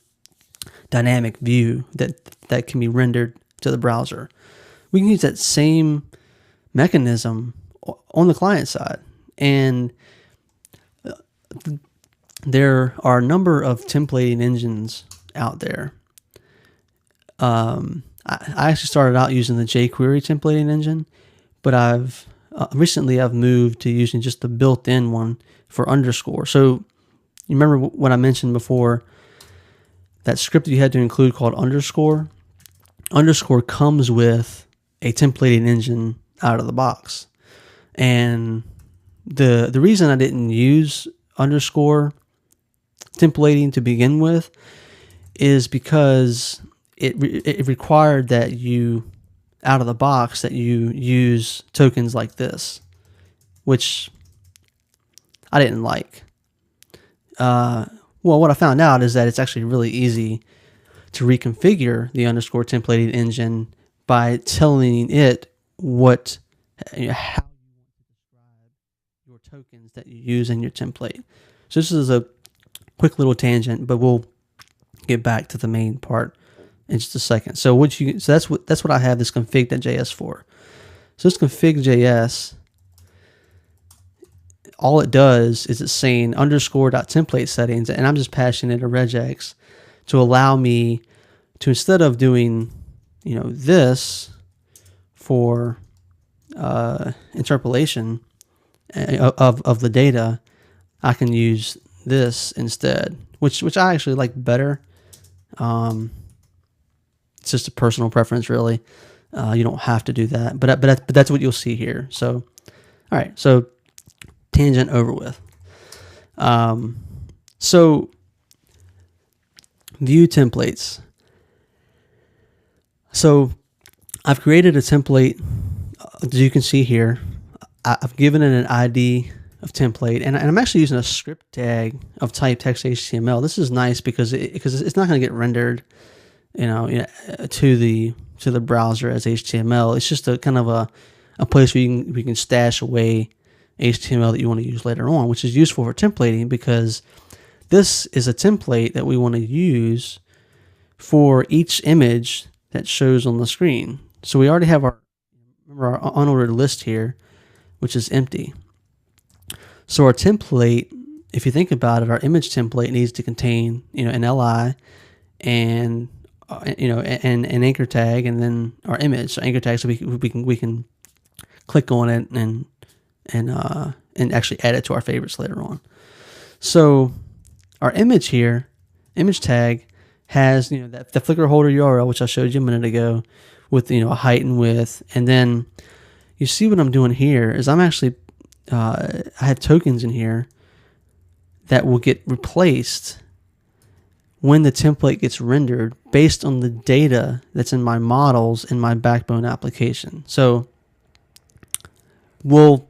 [SPEAKER 1] dynamic view that can be rendered to the browser. We can use that same mechanism on the client side, and there are a number of templating engines out there. I actually started out using the jQuery templating engine, but I've recently moved to using just the built-in one for underscore. So you remember what I mentioned before, that script that you had to include called underscore? Underscore comes with a templating engine out of the box. And the reason I didn't use underscore templating to begin with is because it required that you, out of the box, that you use tokens like this, which I didn't like. Well, what I found out is that it's actually really easy to reconfigure the underscore templating engine by telling it how you want to describe your tokens that you use in your template. So this is a quick little tangent, but we'll get back to the main part in just a second. So that's what I have this config.js for. So this config.js, all it does is it's saying underscore.template settings, and I'm just passing it a regex to allow me to, instead of doing this for interpolation of the data, I can use this instead, which I actually like better. It's just a personal preference, really. You don't have to do that, but that's what you'll see here. So, all right, so tangent over with. So view templates. So I've created a template, as you can see here. I've given it an ID of template, and I'm actually using a script tag of type text HTML. This is nice because it's not going to get rendered, to the browser as HTML. It's just a kind of a a place where we can stash away HTML that you want to use later on, which is useful for templating because this is a template that we want to use for each image that shows on the screen. So we already have our unordered list here, which is empty. So our template, if you think about it, our image template needs to contain, an LI and an anchor tag, and then our image, so anchor tag, so we can click on it and actually add it to our favorites later on. So our image here, image tag, has the Flickr holder URL, which I showed you a minute ago, with a height and width. And then you see what I'm doing here is I'm actually I have tokens in here that will get replaced when the template gets rendered based on the data that's in my models in my Backbone application. So we'll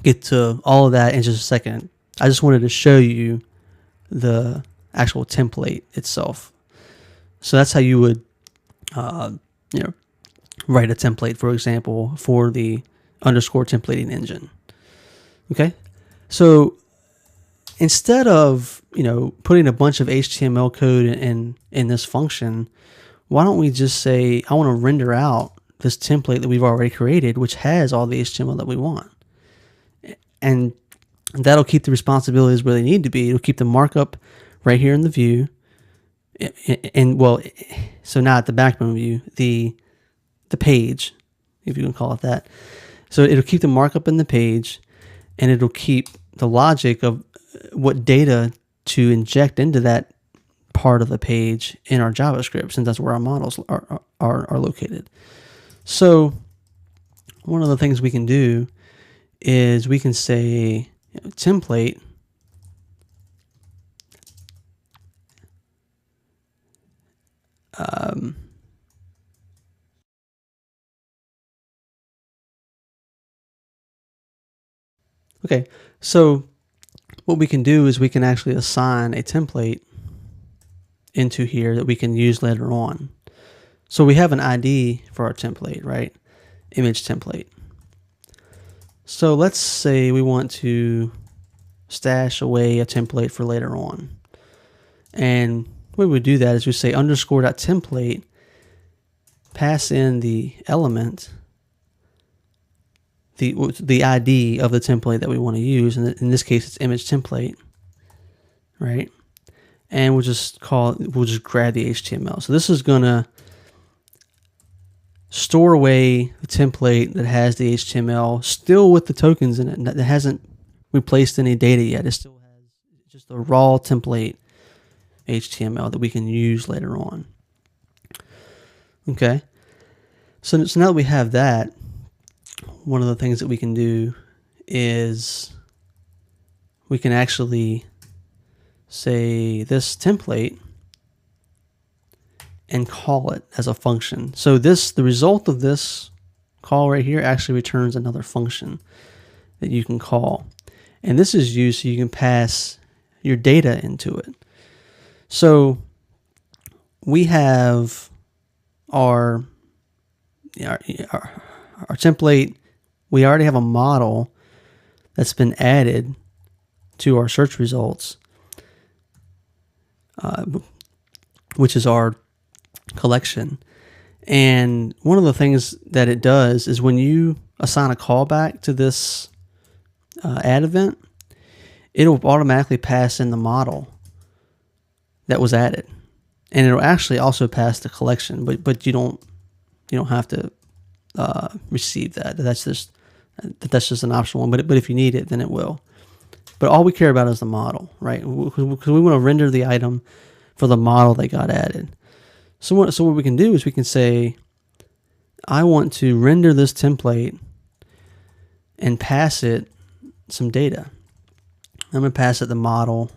[SPEAKER 1] get to all of that in just a second. I just wanted to show you the actual template itself. So that's how you would write a template, for example, for the underscore templating engine. Okay, so instead of putting a bunch of HTML code in this function, why don't we just say I want to render out this template that we've already created, which has all the HTML that we want, and that'll keep the responsibilities where they need to be. It'll keep the markup right here in the view, so not the Backbone view, the page, if you can call it that. So it'll keep the markup in the page, and it'll keep the logic of what data to inject into that part of the page in our JavaScript, since that's where our models are located. So one of the things we can do is we can say template okay, so what we can do is we can actually assign a template into here that we can use later on. So we have an ID for our template, right? Image template. So let's say we want to stash away a template for later on. And the way we do that is we say underscore.template, pass in the element, the ID of the template that we want to use. And in this case, it's image template, right? And we'll just grab the HTML. So this is going to store away the template that has the HTML, still with the tokens in it, that hasn't replaced any data yet. It still has just a raw template HTML that we can use later on. Okay, so now that we have that, one of the things that we can do is we can actually say this template and call it as a function. So the result of this call right here actually returns another function that you can call. And this is used so you can pass your data into it. So we have our template. We already have a model that's been added to our search results, which is our collection. And one of the things that it does is when you assign a callback to this add event, it'll automatically pass in the model that was added, and it'll actually also pass the collection, but you don't have to receive that. That's just an optional one, but if you need it, then it will. But all we care about is the model, right? Because we want to render the item for the model that got added. So what we can do is we can say, I want to render this template and pass it some data. I'm going to pass it the model.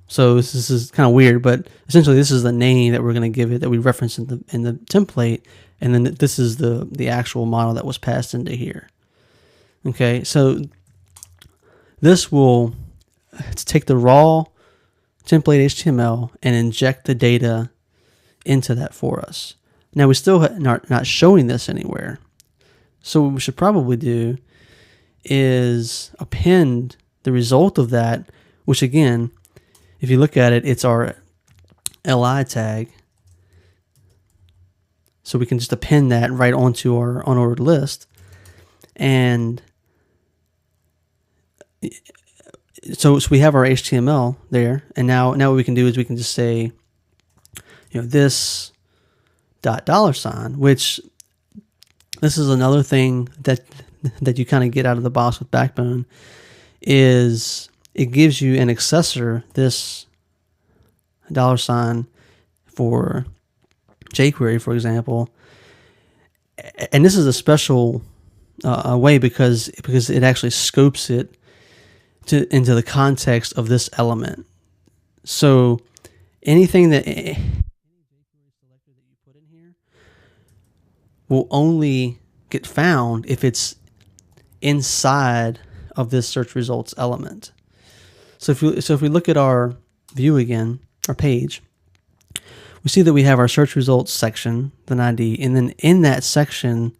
[SPEAKER 1] So this is kind of weird, but essentially this is the name that we're going to give it that we reference in the template, and then this is the actual model that was passed into here. Okay, so this will take the raw template HTML and inject the data into that for us. Now we still are not showing this anywhere, So what we should probably do is append the result of that, which again, if you look at it, it's our li tag. So we can just append that right onto our unordered list. And so we have our HTML there. And now what we can do is we can just say, this $, which this is another thing that you kind of get out of the box with Backbone, is it gives you an accessor, this $, for jQuery, for example. And this is a special way because it actually scopes it into the context of this element. So anything that you put in here will only get found if it's inside of this search results element. So if we look at our view again, our page, we see that we have our search results section, the ID, and then in that section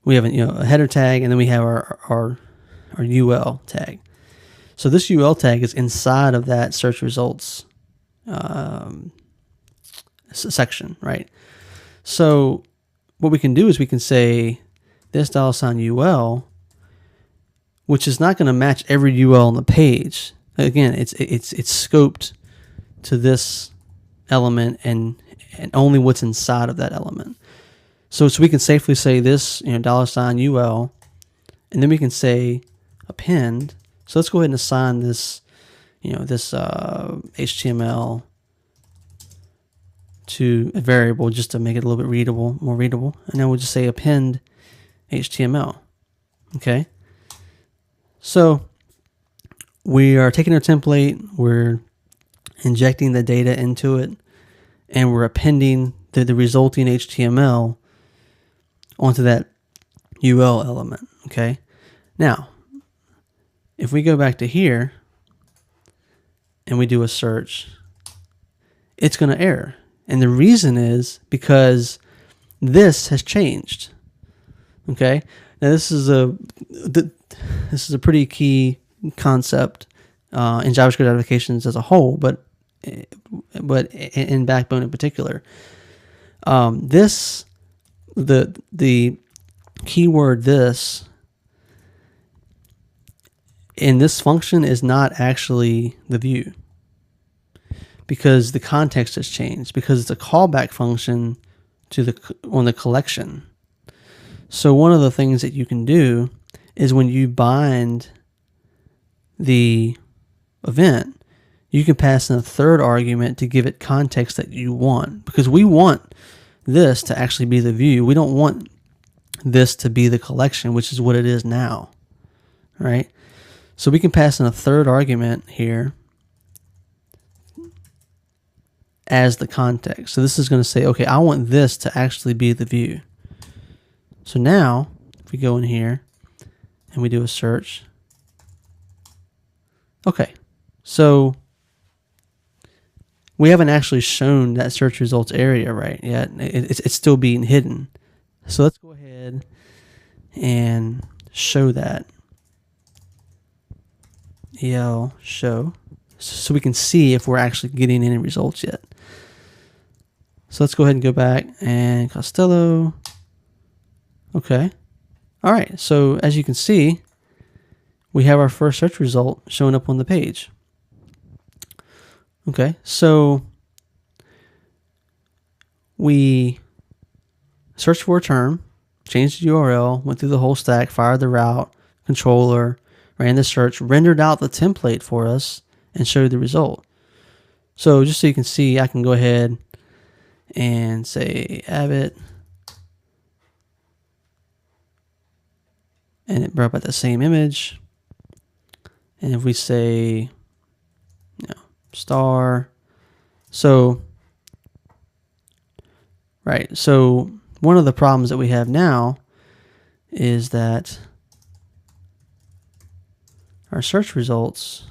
[SPEAKER 1] we have a header tag, and then we have our UL tag. So this UL tag is inside of that search results section, right? So what we can do is we can say this $UL, which is not going to match every UL on the page. Again, it's scoped to this element and only what's inside of that element. So we can safely say this $UL, and then we can say append. So let's go ahead and assign this this HTML to a variable just to make it a little bit more readable. And then we'll just say append HTML. Okay. So we are taking our template, we're injecting the data into it, and we're appending the resulting HTML onto that UL element. Okay. Now, if we go back to here and we do a search, it's going to error. And the reason is because this has changed. Okay. Now this is a pretty key concept in JavaScript applications as a whole, but in Backbone in particular. The keyword this in this function is not actually the view, because the context has changed, because it's a callback function on the collection. So one of the things that you can do is when you bind the event, you can pass in a third argument to give it context that you want, because we want this to actually be the view. We don't want this to be the collection, which is what it is now, right? So we can pass in a third argument here as the context. So this is going to say, okay, I want this to actually be the view. So now if we go in here and we do a search, okay, so we haven't actually shown that search results area right yet. It's still being hidden. So let's go ahead and show that. EL show, so we can see if we're actually getting any results yet. So let's go ahead and go back and Costello. Okay. All right. So as you can see, we have our first search result showing up on the page. Okay. So we searched for a term, changed the URL, went through the whole stack, fired the route, controller, ran the search, rendered out the template for us, and showed the result. So just so you can see, I can go ahead and say Abbott, and it brought back the same image. And if we say star, so right, so one of the problems that we have now is that our search results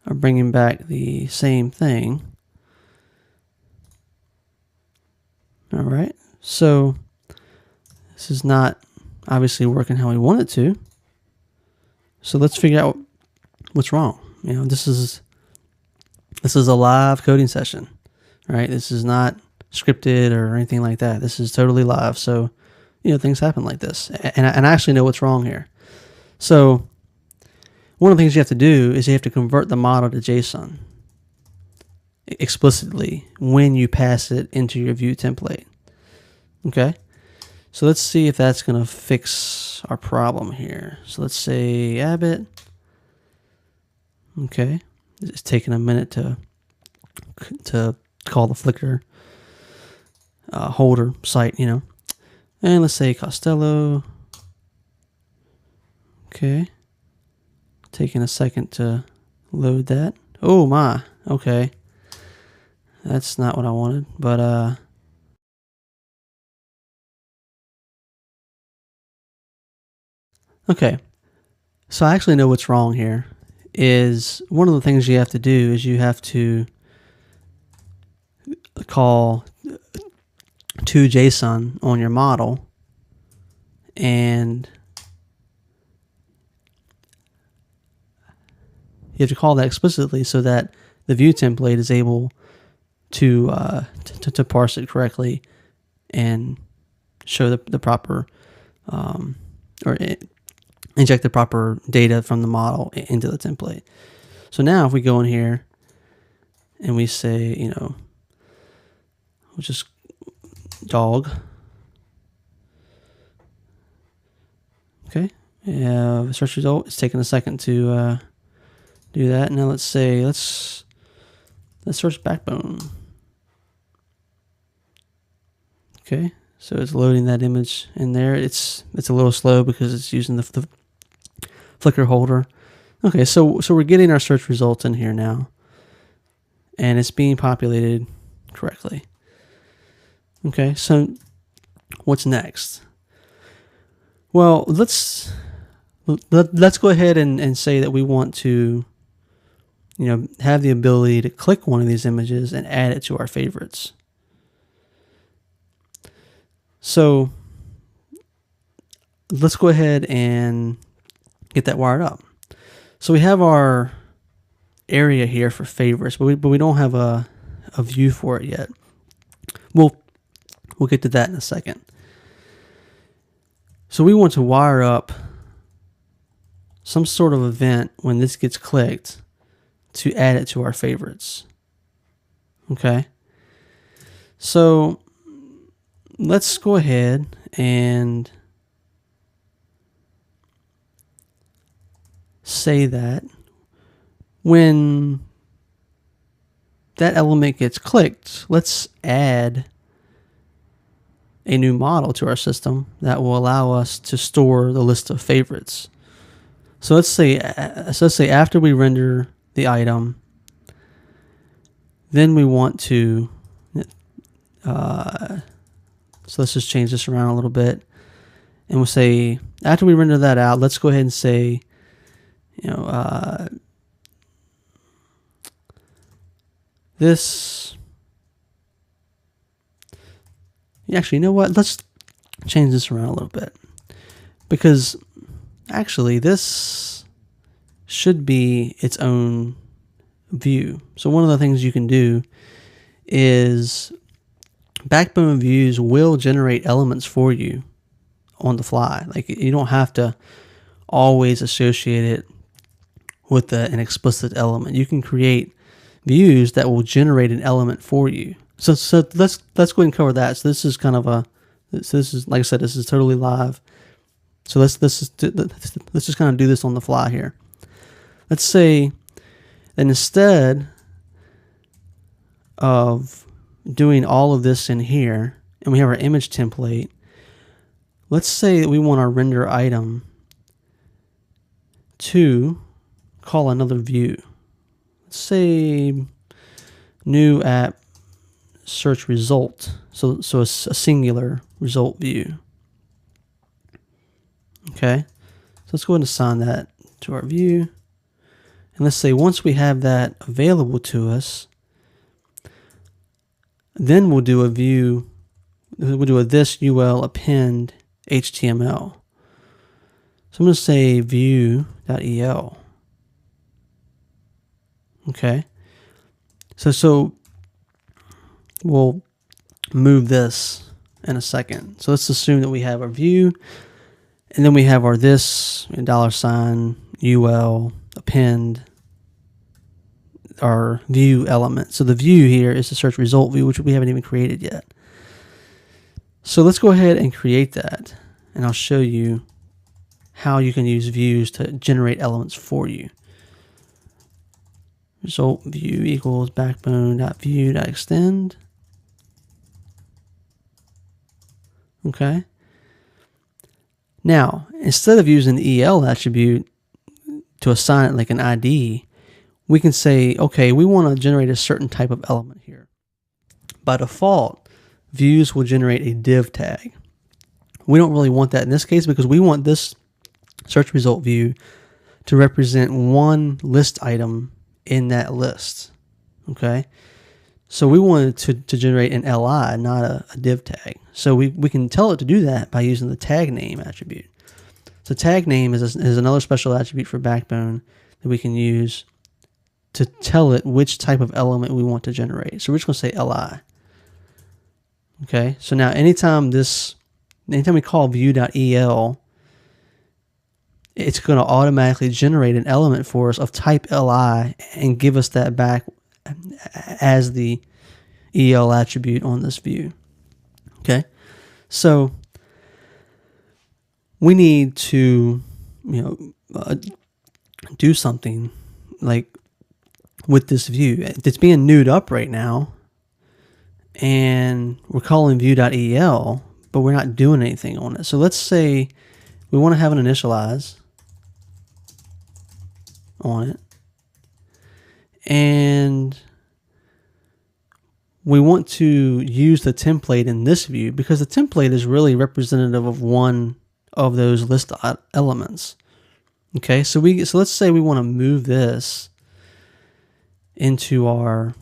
[SPEAKER 1] are bringing back the same thing. All right, so this is not obviously working how we want it to. So let's figure out what's wrong. You know, this is a live coding session, right? This is not scripted or anything like that. This is totally live. So, you know, things happen like this. And I actually know what's wrong here. So one of the things you have to do is you have to convert the model to JSON explicitly when you pass it into your view template. Okay? So let's see if that's going to fix our problem here. So let's say Abbott. Okay. It's taking a minute to call the Flickr holder site, you know. And let's say Costello. Okay. Taking a second to load that. Oh my. Okay. That's not what I wanted, but okay. So I actually know what's wrong here. Is one of the things you have to do is you have to call to JSON on your model, and you have to call that explicitly so that the view template is able to parse it correctly and show the proper or inject the proper data from the model into the template. So now if we go in here and we say, you know, we'll just dog. Okay. Search result. It's taking a second to do that. Now let's say let's search Backbone. Okay. So it's loading that image in there. It's a little slow because it's using the Flickr holder. Okay, so we're getting our search results in here now, and it's being populated correctly. Okay, so what's next? Well, let's go ahead and say that we want to, you know, have the ability to click one of these images and add it to our favorites. So let's go ahead and get that wired up. So we have our area here for favorites, but we don't have a view for it yet. We'll get to that in a second. So we want to wire up some sort of event when this gets clicked to add it to our favorites. Okay. So let's go ahead and say that when that element gets clicked, let's add a new model to our system that will allow us to store the list of favorites. So let's say after we render the item, then we want to so let's just change this around a little bit, and we'll say after we render that out, let's go ahead and say, you know, this. Actually, you know what? Let's change this around a little bit, because actually this should be its own view. So one of the things you can do is Backbone views will generate elements for you on the fly. Like, you don't have to always associate it with an explicit element. You can create views that will generate an element for you. So let's go ahead and cover that. So this is kind of this is, like I said, this is totally live. So let's just kind of do this on the fly here. Let's say that instead of doing all of this in here, and we have our image template, let's say that we want our render item to call another view. Let's say new app search result. So a singular result view. Okay. So let's go ahead and assign that to our view. And let's say once we have that available to us, then we'll do a view, we'll do a this UL append HTML. So I'm going to say view.el. Okay. So we'll move this in a second. So let's assume that we have our view, and then we have our this $UL append our view element. So the view here is the search result view, which we haven't even created yet. So let's go ahead and create that, and I'll show you how you can use views to generate elements for you. Result view equals backbone.view.extend. Okay. Now, instead of using the EL attribute to assign it like an ID, we can say, okay, we want to generate a certain type of element here. By default, views will generate a div tag. We don't really want that in this case because we want this search result view to represent one list item in that list. Okay. So we wanted to generate an LI, not a div tag. So we can tell it to do that by using the tag name attribute. So tag name is another special attribute for Backbone that we can use to tell it which type of element we want to generate. So we're just going to say LI. Okay. So now anytime we call view.el, it's going to automatically generate an element for us of type LI and give us that back as the EL attribute on this view. Okay, so we need to, do something like with this view. It's being newed up right now, and we're calling view.el, but we're not doing anything on it. So let's say we want to have an initialize on it, and we want to use the template in this view because the template is really representative of one of those list elements. Okay, so let's say we want to move this into our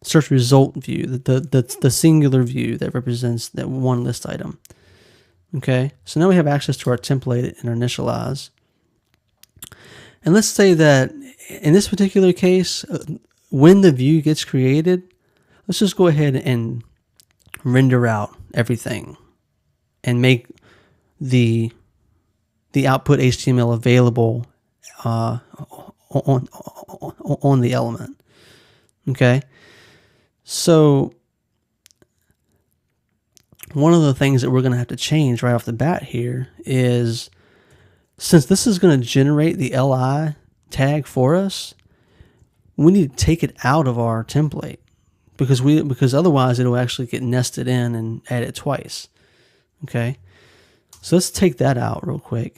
[SPEAKER 1] search result view, the singular view that represents that one list item. Okay, so now we have access to our template and our initialize. And let's say that in this particular case, when the view gets created, let's just go ahead and render out everything and make the output HTML available on the element. Okay, so one of the things that we're going to have to change right off the bat here is, since this is going to generate the LI tag for us, we need to take it out of our template because otherwise it'll actually get nested in and add it twice. Okay, so let's take that out real quick.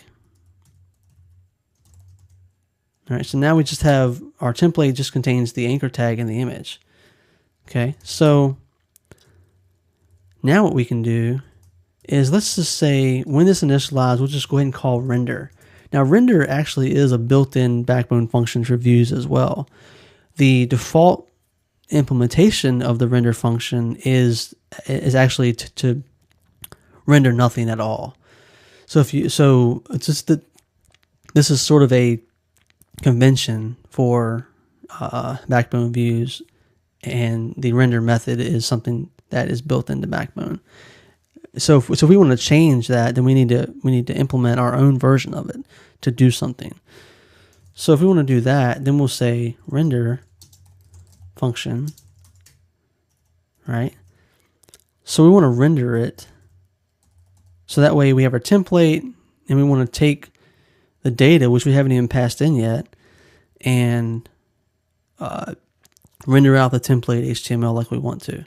[SPEAKER 1] All right, so now we just have our template just contains the anchor tag and the image. Okay, so now what we can do is, let's just say when this initializes, we'll just go ahead and call render. Now render actually is a built-in Backbone function for views as well. The default implementation of the render function is actually to render nothing at all. So it's just that this is sort of a convention for Backbone views, and the render method is something that is built into Backbone. So if we want to change that, then we need to implement our own version of it to do something. So if we want to do that, then we'll say render function, right? So we want to render it. So that way we have our template, and we want to take the data, which we haven't even passed in yet, and render out the template HTML like we want to.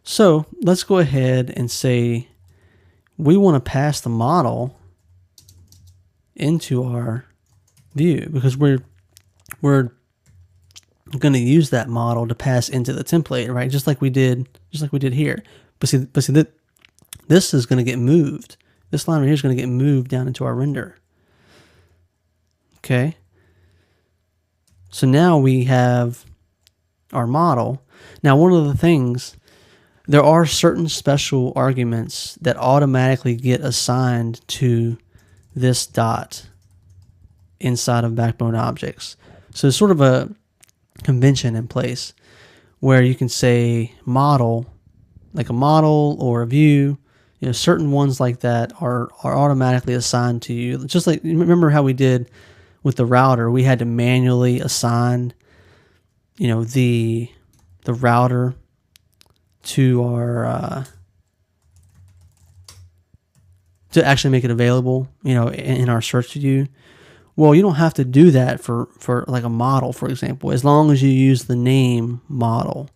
[SPEAKER 1] So let's go ahead and say we want to pass the model into our view because we're going to use that model to pass into the template, right? Just like we did here. But see that this is going to get moved. This line right here is going to get moved down into our render. Okay. So now we have our model. Now, one of the things, there are certain special arguments that automatically get assigned to this dot inside of Backbone objects. So it's sort of a convention in place where you can say model, like a model or a view, certain ones like that are automatically assigned to you. Just like, remember how we did with the router, we had to manually assign, the router to our, to actually make it available, in our search view. Well, you don't have to do that for like a model, for example, as long as you use the name model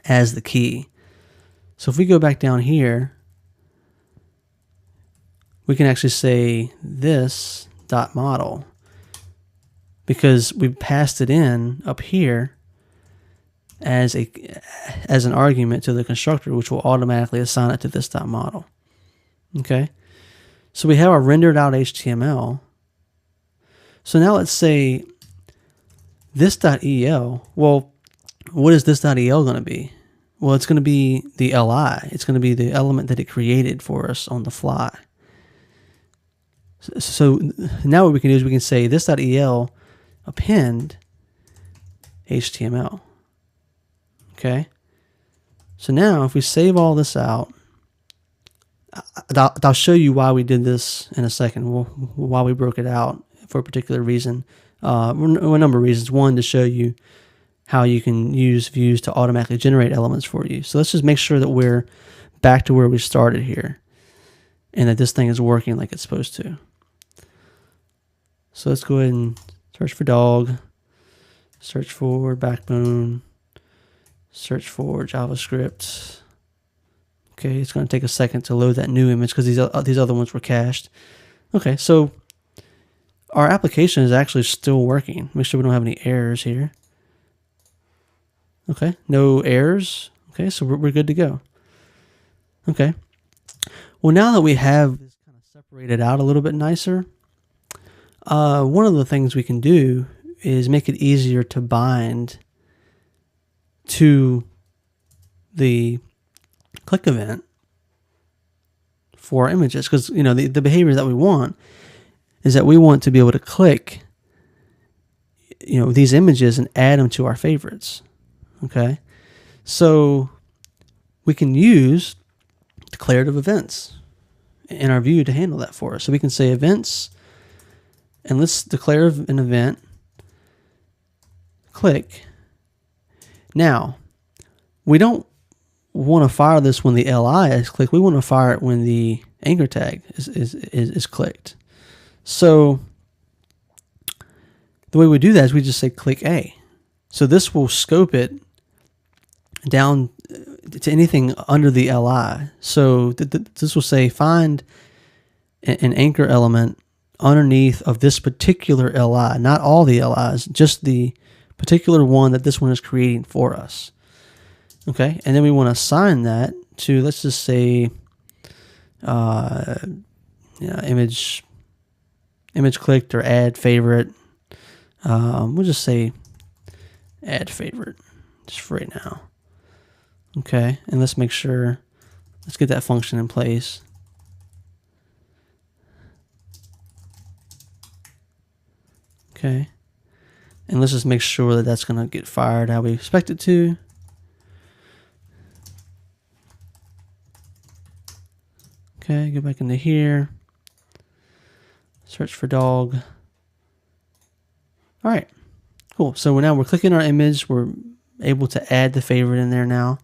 [SPEAKER 1] as the key. So if we go back down here, we can actually say this dot model because we passed it in up here as an argument to the constructor, which will automatically assign it to this dot model. Okay. So we have our rendered out HTML. So now let's say this.el. Well, what is this.el going to be? Well, it's going to be the li. It's going to be the element that it created for us on the fly. So now what we can do is we can say this.el append HTML. Okay. So now if we save all this out, I'll show you why we did this in a second, why we broke it out for a particular reason. A number of reasons. One, to show you how you can use views to automatically generate elements for you. So let's just make sure that we're back to where we started here and that this thing is working like it's supposed to. So let's go ahead and search for dog, search for Backbone, search for JavaScript. Okay, it's going to take a second to load that new image because these other ones were cached. Okay, so our application is actually still working. Make sure we don't have any errors here. Okay, no errors. Okay, so we're good to go. Okay. Well, now that we have this kind of separated out a little bit nicer, one of the things we can do is make it easier to bind to the click event for our images, because the behavior that we want is that we want to be able to click these images and add them to our favorites. Okay, so we can use declarative events in our view to handle that for us. So we can say events, and let's declare an event, click. Now, we don't want to fire this when the li is clicked. We want to fire it when the anchor tag is clicked. So the way we do that is we just say click A. So this will scope it down to anything under the li. So this will say find an anchor element underneath of this particular li, not all the li's, just the particular one that this one is creating for us. Okay, and then we want to assign that to, let's just say, image clicked or add favorite. We'll just say add favorite just for right now. Okay, and let's make sure, let's get that function in place. Okay, and let's just make sure that that's going to get fired how we expect it to. Okay, go back into here, search for dog. All right, cool. So now we're clicking our image. We're able to add the favorite in there now.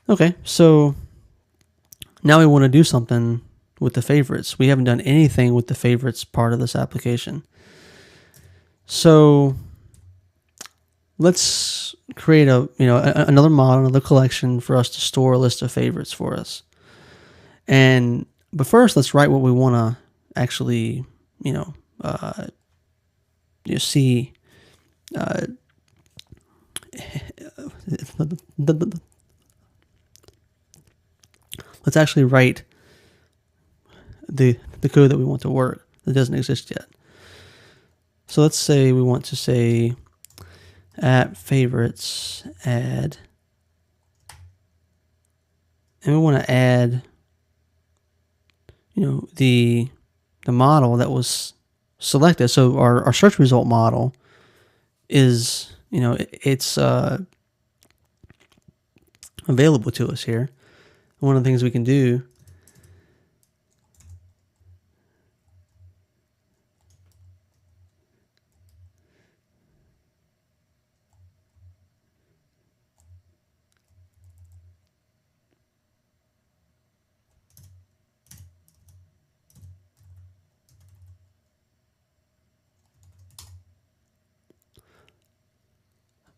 [SPEAKER 1] Okay, so now we want to do something with the favorites. We haven't done anything with the favorites part of this application. So let's create another model, another collection for us to store a list of favorites for us. But first, let's write what we want to actually, see. Let's actually write the code that we want to work. that doesn't exist yet. So let's say we want to say app favorites add, and we want to add, the model that was selected. So our search result model is, it's available to us here. One of the things we can do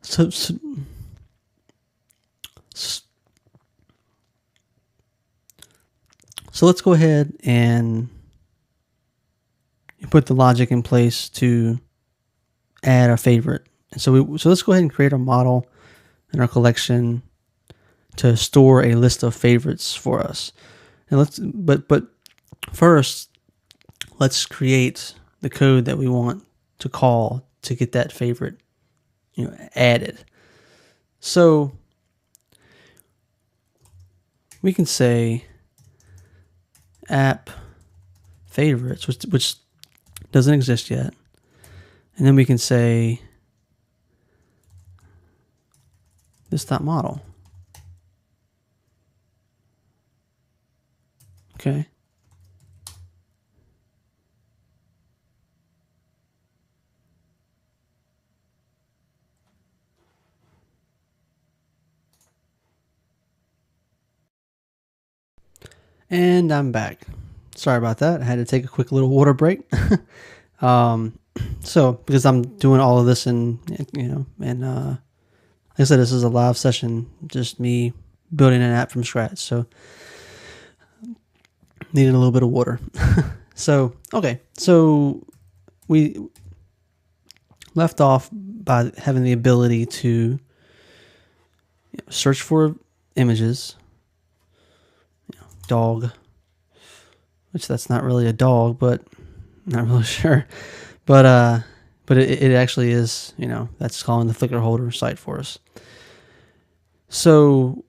[SPEAKER 1] so let's go ahead and put the logic in place to add a favorite. And so let's go ahead and create a model in our collection to store a list of favorites for us. And but first, let's create the code that we want to call to get that favorite, added. So we can say app favorites, which doesn't exist yet. And then we can say this.model. Okay. And I'm back. Sorry about that. I had to take a quick little water break. So because I'm doing all of this and like I said, this is a live session, just me building an app from scratch. So needed a little bit of water. So we left off by having the ability to search for images, dog, which that's not really a dog, but I'm not really sure. But it actually is, that's calling the Flickr holder site for us. So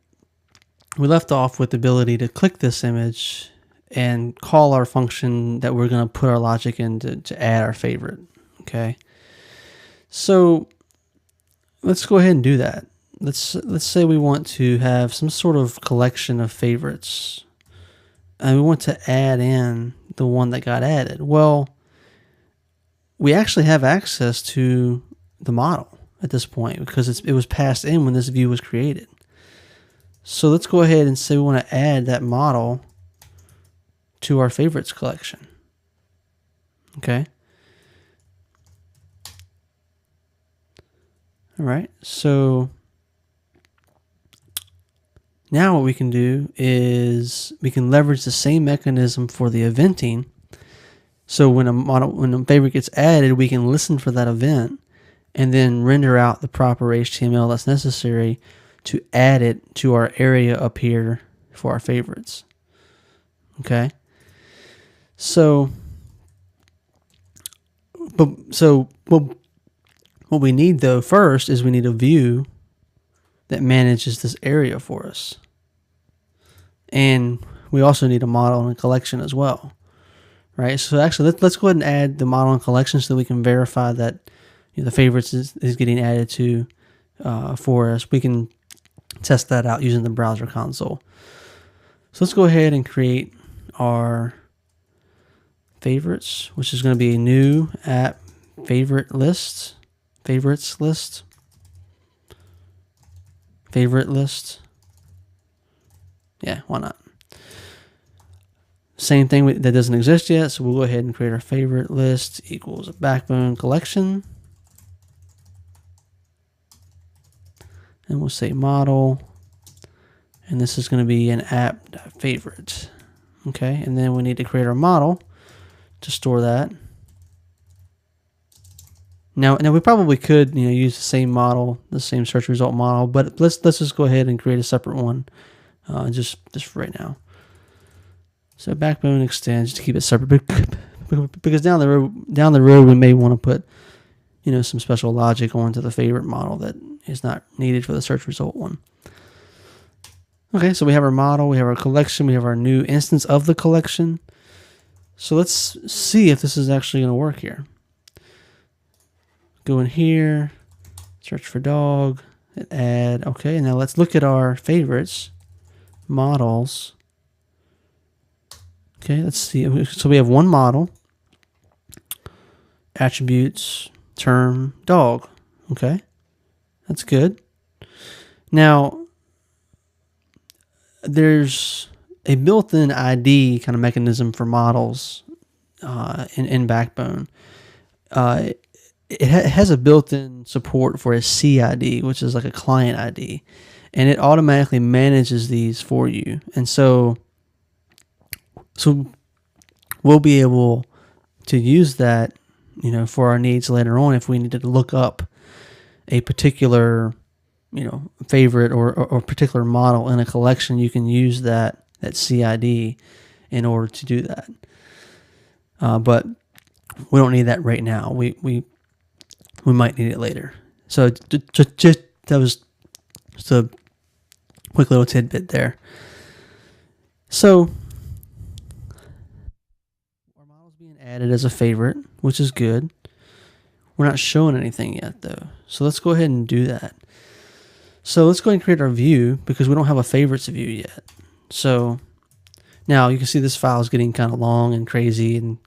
[SPEAKER 1] we left off with the ability to click this image and call our function that we're going to put our logic in to add our favorite. Okay. So let's go ahead and do that. Let's say we want to have some sort of collection of favorites, and we want to add in the one that got added. Well, we actually have access to the model at this point because it was passed in when this view was created. So let's go ahead and say we want to add that model to our favorites collection. Okay. All right. So now what we can do is we can leverage the same mechanism for the eventing. So when a favorite gets added, we can listen for that event and then render out the proper HTML that's necessary to add it to our area up here for our favorites. Okay. So what we need though first is we need a view that manages this area for us. And we also need a model and a collection as well. Right? So actually let's go ahead and add the model and collection so that we can verify that the favorites is getting added to for us. We can test that out using the browser console. So let's go ahead and create our favorites, which is going to be a new app favorites list. Yeah, why not? Same thing that doesn't exist yet, so we'll go ahead and create our favorite list equals a Backbone collection. And we'll say model, and this is going to be an app.favorite. Okay, and then we need to create our model to store that. Now we probably could use the same model, the same search result model, but let's just go ahead and create a separate one, just for right now. So Backbone extends to keep it separate, because down the road we may want to put, some special logic onto the favorite model that is not needed for the search result one. Okay, so we have our model, we have our collection, we have our new instance of the collection. So let's see if this is actually going to work here. Go in here, search for dog, hit add. Okay, now let's look at our favorites, models. Okay, let's see. So we have one model, attributes, term, dog. Okay, that's good. Now, there's a built-in ID kind of mechanism for models in Backbone. It has a built-in support for a CID, which is like a client ID, and it automatically manages these for you. And so we'll be able to use that, for our needs later on if we needed to look up a particular, favorite or particular model in a collection. You can use that CID in order to do that. But we don't need that right now. We might need it later. So just that was just a quick little tidbit there. So our model's being added as a favorite, which is good. We're not showing anything yet though. So let's go ahead and do that. So let's go ahead and create our view because we don't have a favorites view yet. So now you can see this file is getting kind of long and crazy, and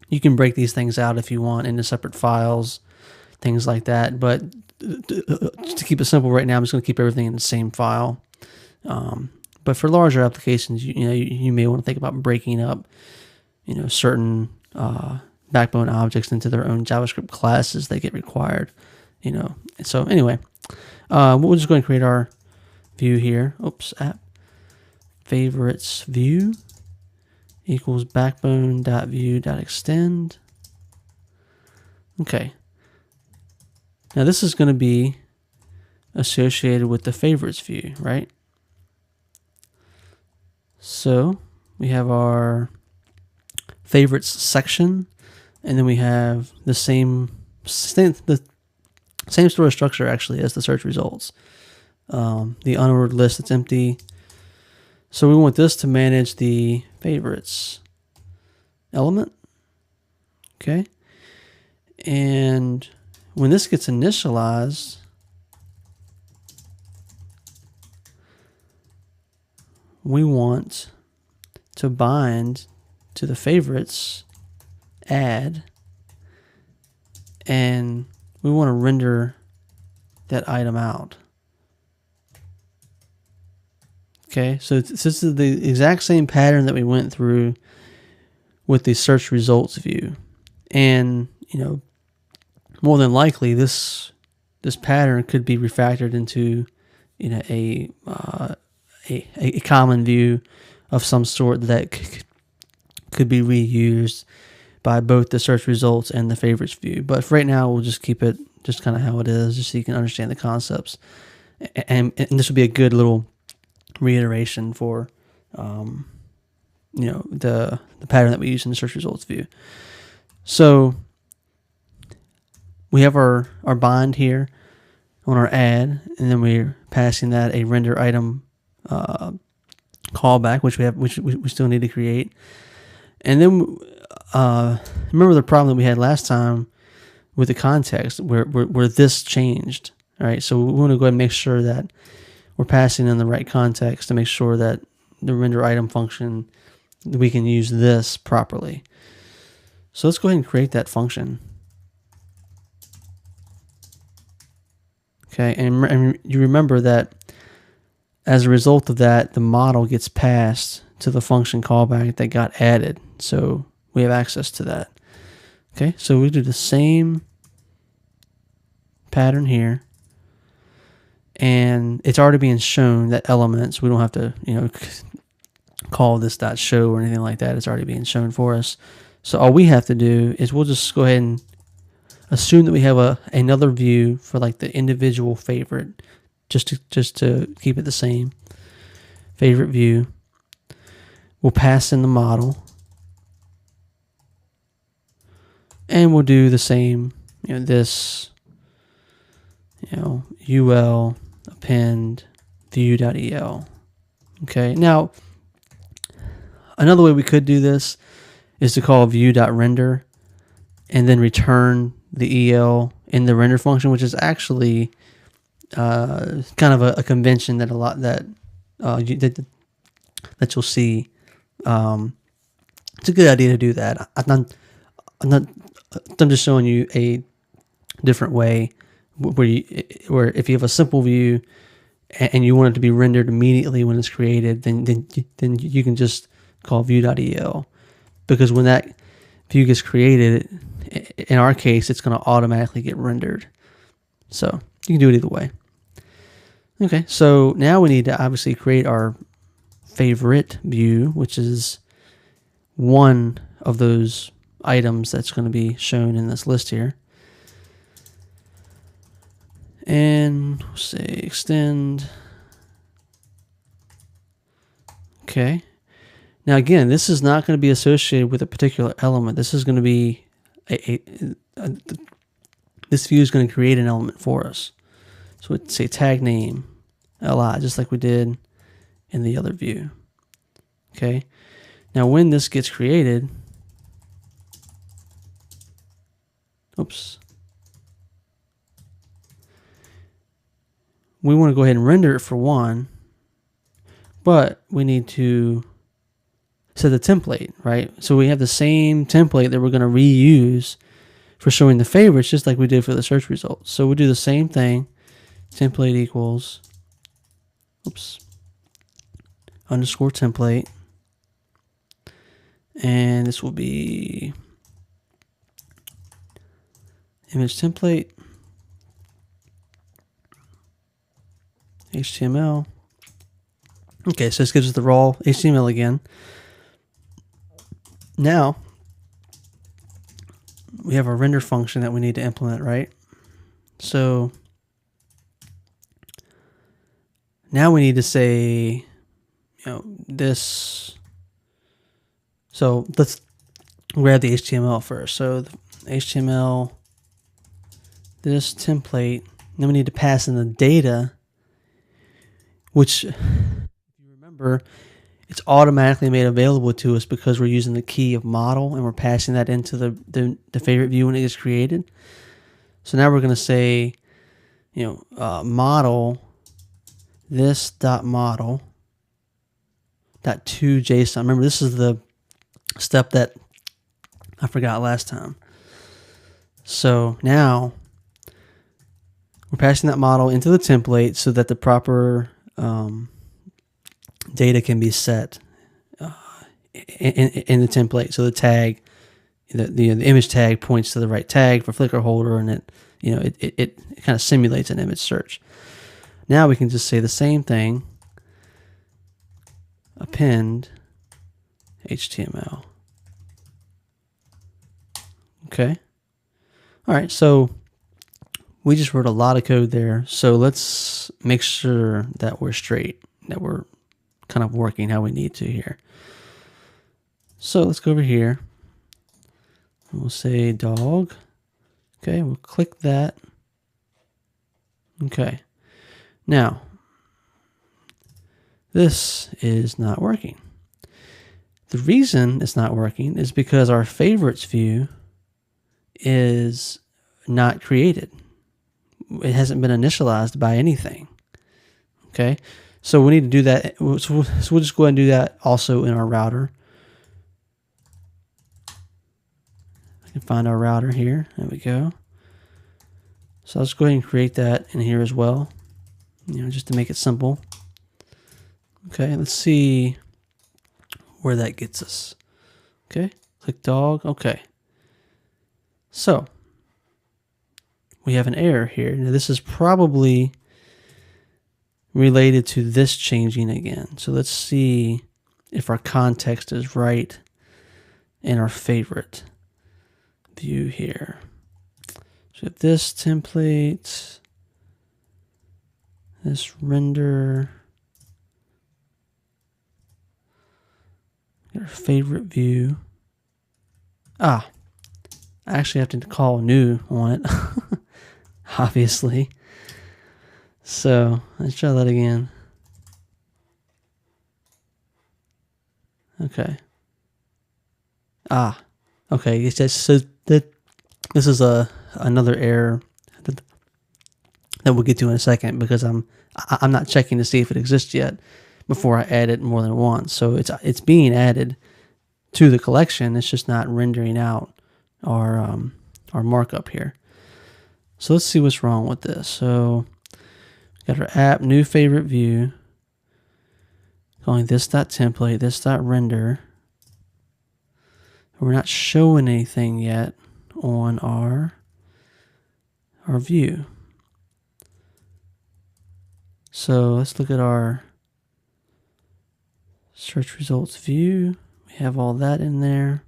[SPEAKER 1] you can break these things out if you want into separate files, things like that. But to keep it simple right now, I'm just going to keep everything in the same file. But for larger applications, you may want to think about breaking up, certain Backbone objects into their own JavaScript classes that get required. So anyway, we'll just go and create our view here. Oops, app favorites view equals backbone.view.extend. Okay. Now this is going to be associated with the favorites view, right? So we have our favorites section, and then we have the same sort of structure actually as the search results. The unordered list that's empty. So we want this to manage the favorites element. Okay. And when this gets initialized, we want to bind to the favorites add, and we want to render that item out. Okay, so this is the exact same pattern that we went through with the search results view. And, more than likely this pattern could be refactored into, a common view of some sort that could be reused by both the search results and the favorites view. But for right now, we'll just keep it just kind of how it is, just so you can understand the concepts. And this would be a good little reiteration for the pattern that we use in the search results view. So we have our bind here on our add, and then we're passing that a render item callback, which we still need to create. And then remember the problem that we had last time with the context where this changed. All right, so we want to go ahead and make sure that we're passing in the right context to make sure that the render item function, we can use this properly. So let's go ahead and create that function. Okay, and you remember that as a result of that, the model gets passed to the function callback that got added. So we have access to that. Okay, so we do the same pattern here. And it's already being shown that elements, we don't have to, call this .show or anything like that. It's already being shown for us. So all we have to do is we'll just go ahead and assume that we have another view for like the individual favorite, just to keep it the same. Favorite view. We'll pass in the model, And we'll do the same, this, ul append view.el. Okay, now another way we could do this is to call view.render and then return the el in the render function, which is actually kind of a convention that that you'll see. It's a good idea to do that. I'm just showing you a different way where if you have a simple view and you want it to be rendered immediately when it's created, then you can just call view.el, because when that view gets created, in our case, it's going to automatically get rendered. So you can do it either way. Okay, so now we need to obviously create our favorite view, which is one of those items that's going to be shown in this list here. And we'll say extend. Okay. Now again, this is not going to be associated with a particular element. This is going to be this view is going to create an element for us. So we'd say tag name li, just like we did in the other view. Okay. Now when this gets created, oops, we want to go ahead and render it for one, but we need to set the template, right? So we have the same template that we're going to reuse for showing the favorites, just like we did for the search results. So we'll do the same thing. Template equals, oops, underscore template. And this will be image template, HTML. Okay, so this gives us the raw HTML again. Now, we have our render function that we need to implement, right? So now we need to say, this. So let's grab the HTML first. So the HTML, this template, then we need to pass in the data, which, if you remember, it's automatically made available to us because we're using the key of model and we're passing that into the favorite view when it gets created. So now we're going to say, model this dot model dot to JSON. Remember, this is the step that I forgot last time. So now we're passing that model into the template so that the proper data can be set in the template. So the tag, the image tag points to the right tag for Flickr holder, and it kind of simulates an image search. Now we can just say the same thing, append HTML. Okay. All right. So we just wrote a lot of code there. So let's make sure that we're straight, that we're kind of working how we need to here. So let's go over here. We'll say dog. Okay. We'll click that. Okay. Now, this is not working. The reason it's not working is because our favorites view is not created. It hasn't been initialized by anything. Okay, so we need to do that. So we'll just go ahead and do that also in our router. I can find our router here. There we go. So let's go ahead and create that in here as well, just to make it simple. Okay, let's see where that gets us. Okay, click dog. Okay. So we have an error here. Now this is probably related to this changing again. So let's see if our context is right in our favorite view here. So if this template, this render, our favorite view. I actually have to call new on it, obviously. So let's try that again. Okay. Okay. It's just so that this is another error that we'll get to in a second, because I'm not checking to see if it exists yet before I add it more than once. So it's being added to the collection. It's just not rendering out our markup here. So let's see what's wrong with this. So got our app, new favorite view, calling this.template, this.render. We're not showing anything yet on our view. So let's look at our search results view. We have all that in there.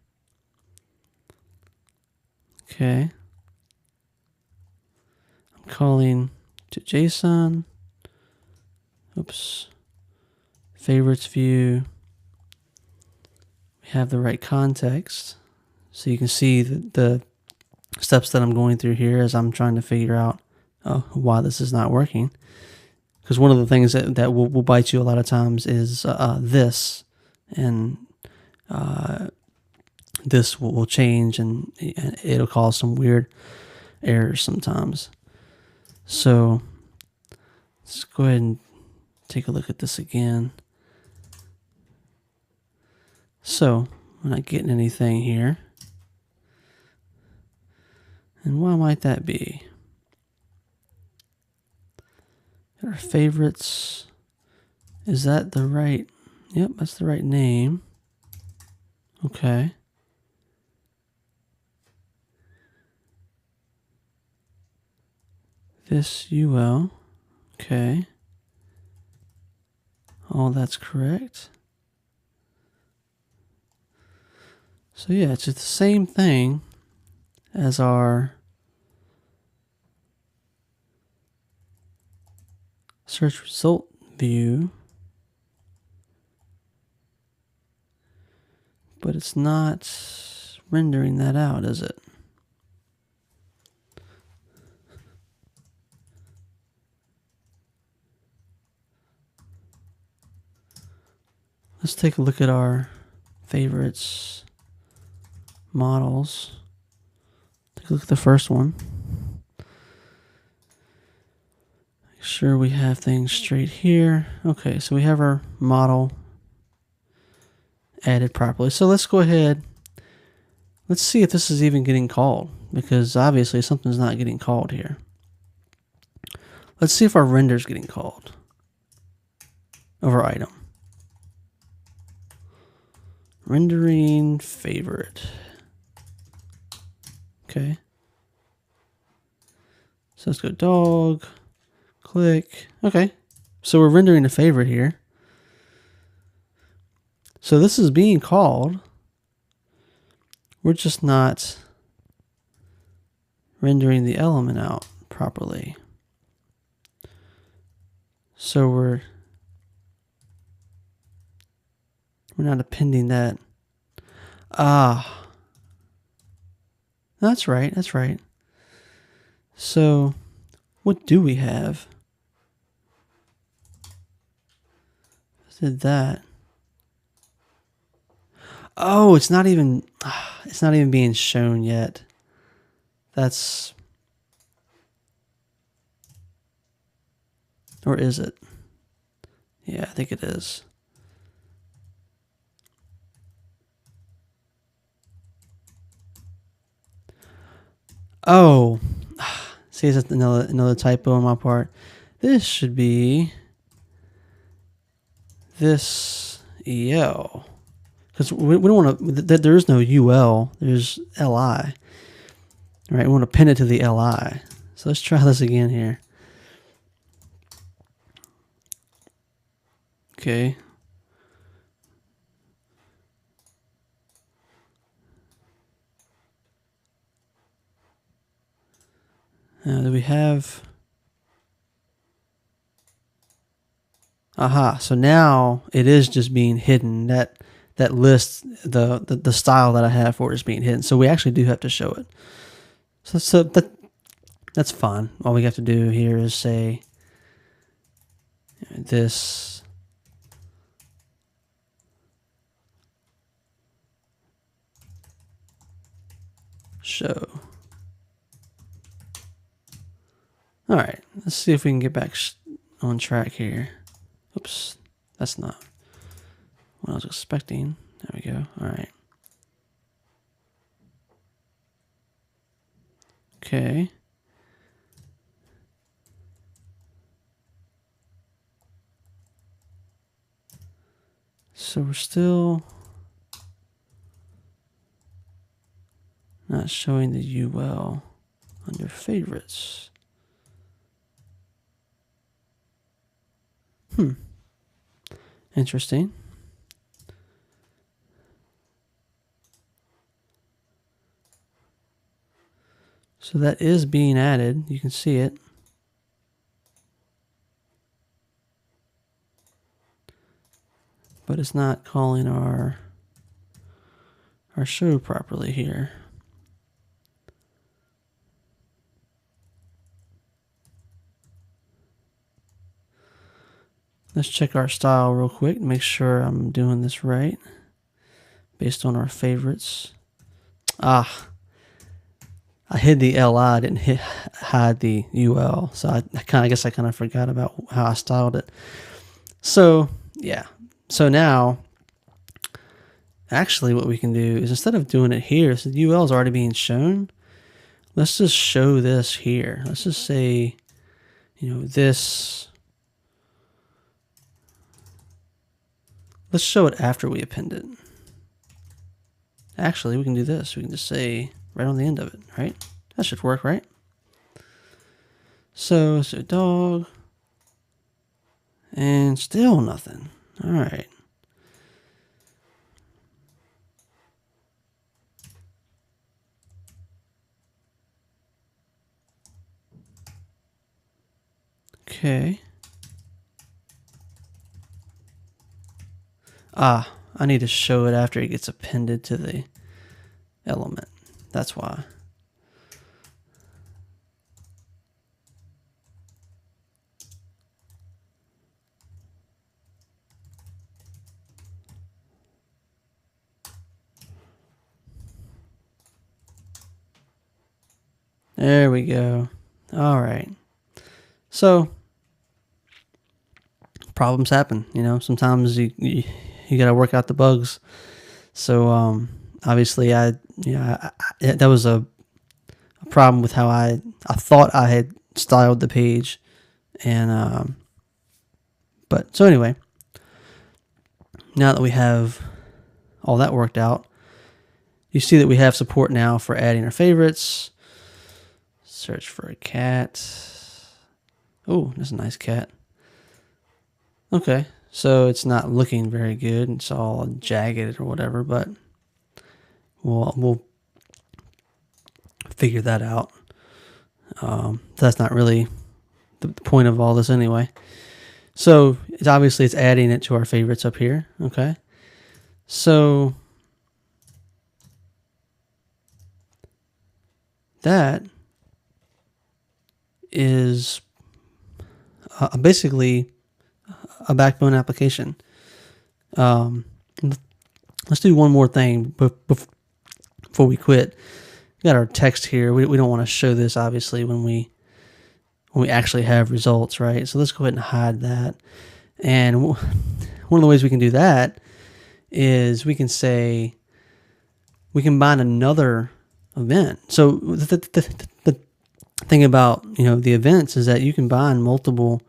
[SPEAKER 1] Okay. I'm calling to JSON. Oops. Favorites view. We have the right context. So you can see the steps that I'm going through here as I'm trying to figure out why this is not working. Because one of the things that will bite you a lot of times is this, and this will change, and it'll cause some weird errors sometimes. So let's go ahead and take a look at this again. So we're not getting anything here. And why might that be? Our favorites. Is that the right? Yep, that's the right name. Okay. This UL. Okay. All that's correct. So yeah, it's just the same thing as our search result view, but it's not rendering that out, is it? Let's take a look at our favorites models. Take a look at the first one. Make sure we have things straight here. Okay, so we have our model added properly. So let's go ahead. Let's see if this is even getting called, because obviously something's not getting called here. Let's see if our render is getting called over item. Rendering favorite. Okay. So let's go dog, click. Okay. So we're rendering a favorite here. So this is being called. We're just not rendering the element out properly. So we're not appending that. That's right. That's right. So what do we have? Did that. Oh, it's not even being shown yet. That's, or is it? Yeah, I think it is. Oh, see, that's another typo on my part. This should be this EL, because we don't want to. There is no UL. There's LI. Right, we want to pin it to the LI. So let's try this again here. Okay. Now, do we have? Aha, so now it is just being hidden. That that lists the style that I have for it is being hidden. So we actually do have to show it. So that's fine. All we have to do here is say this show. All right, let's see if we can get back on track here. Oops, that's not what I was expecting. There we go. All right. Okay. So we're still not showing the UL under favorites. Interesting. So that is being added. You can see it. But it's not calling our show properly here. Let's check our style real quick, make sure I'm doing this right based on our favorites. I hid the LI, I didn't hide the UL. So I guess I kind of forgot about how I styled it. So yeah. So now, actually what we can do is instead of doing it here, so the UL is already being shown, let's just show this here. Let's just say, this. Let's show it after we append it. Actually, we can do this. We can just say right on the end of it, right? That should work, right? So dog. And still nothing. All right. Okay. I need to show it after it gets appended to the element. That's why. There we go. All right. So problems happen, sometimes you got to work out the bugs. So obviously that was a problem with how I thought I had styled the page. And but so anyway, now that we have all that worked out, you see that we have support now for adding our favorites. Search for a cat. Oh, that's a nice cat. Okay, so it's not looking very good. It's all jagged or whatever, but we'll figure that out. That's not really the point of all this anyway. So it's adding it to our favorites up here. Okay, so that is basically a Backbone application. Let's do one more thing before we quit. We got our text here. We don't want to show this obviously when we actually have results, right? So let's go ahead and hide that. And one of the ways we can do that is we can say we can bind another event. So the thing about the events is that you can bind multiple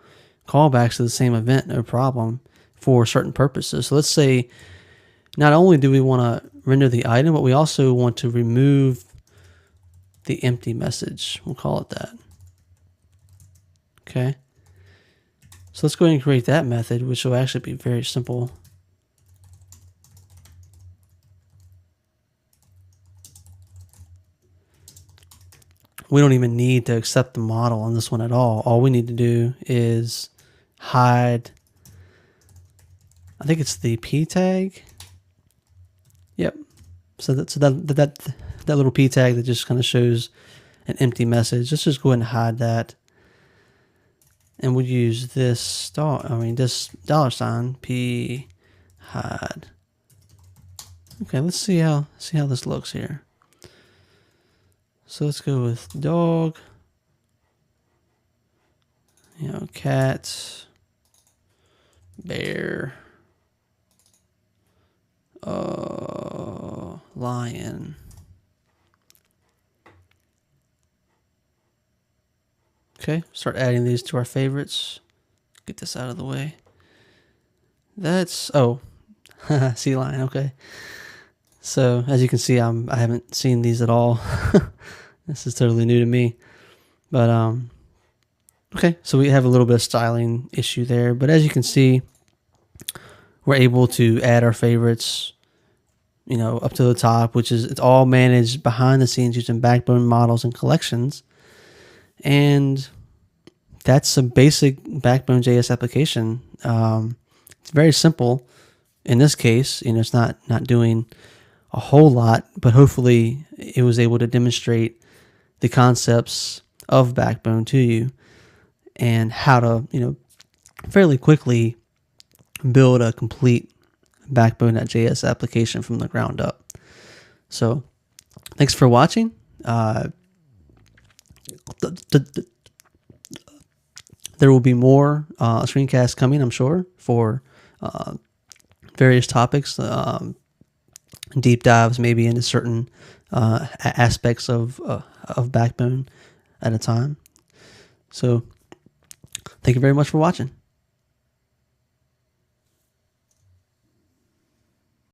[SPEAKER 1] callbacks to the same event, no problem, for certain purposes. So let's say not only do we want to render the item, but we also want to remove the empty message. We'll call it that. Okay. So let's go ahead and create that method, which will actually be very simple. We don't even need to accept the model on this one at all. All we need to do is hide, I think it's the p tag, Yep. So that little p tag that just kind of shows an empty message. Let's just go ahead and hide that. And we'll use this this $sign p hide. Okay, let's see how this looks here. So let's go with dog, cat, bear, lion. Okay, start adding these to our favorites. Get this out of the way. That's, sea lion, okay. So as you can see, I haven't seen these at all. This is totally new to me. But okay, so we have a little bit of styling issue there. But as you can see, we're able to add our favorites, up to the top, it's all managed behind the scenes using Backbone models and collections. And that's a basic Backbone.js application. It's very simple. In this case, it's not doing a whole lot, but hopefully it was able to demonstrate the concepts of Backbone to you and how to, fairly quickly build a complete Backbone.js application from the ground up. So thanks for watching. There will be more screencasts coming, I'm sure, for various topics, deep dives maybe into certain aspects of Backbone at a time. So thank you very much for watching.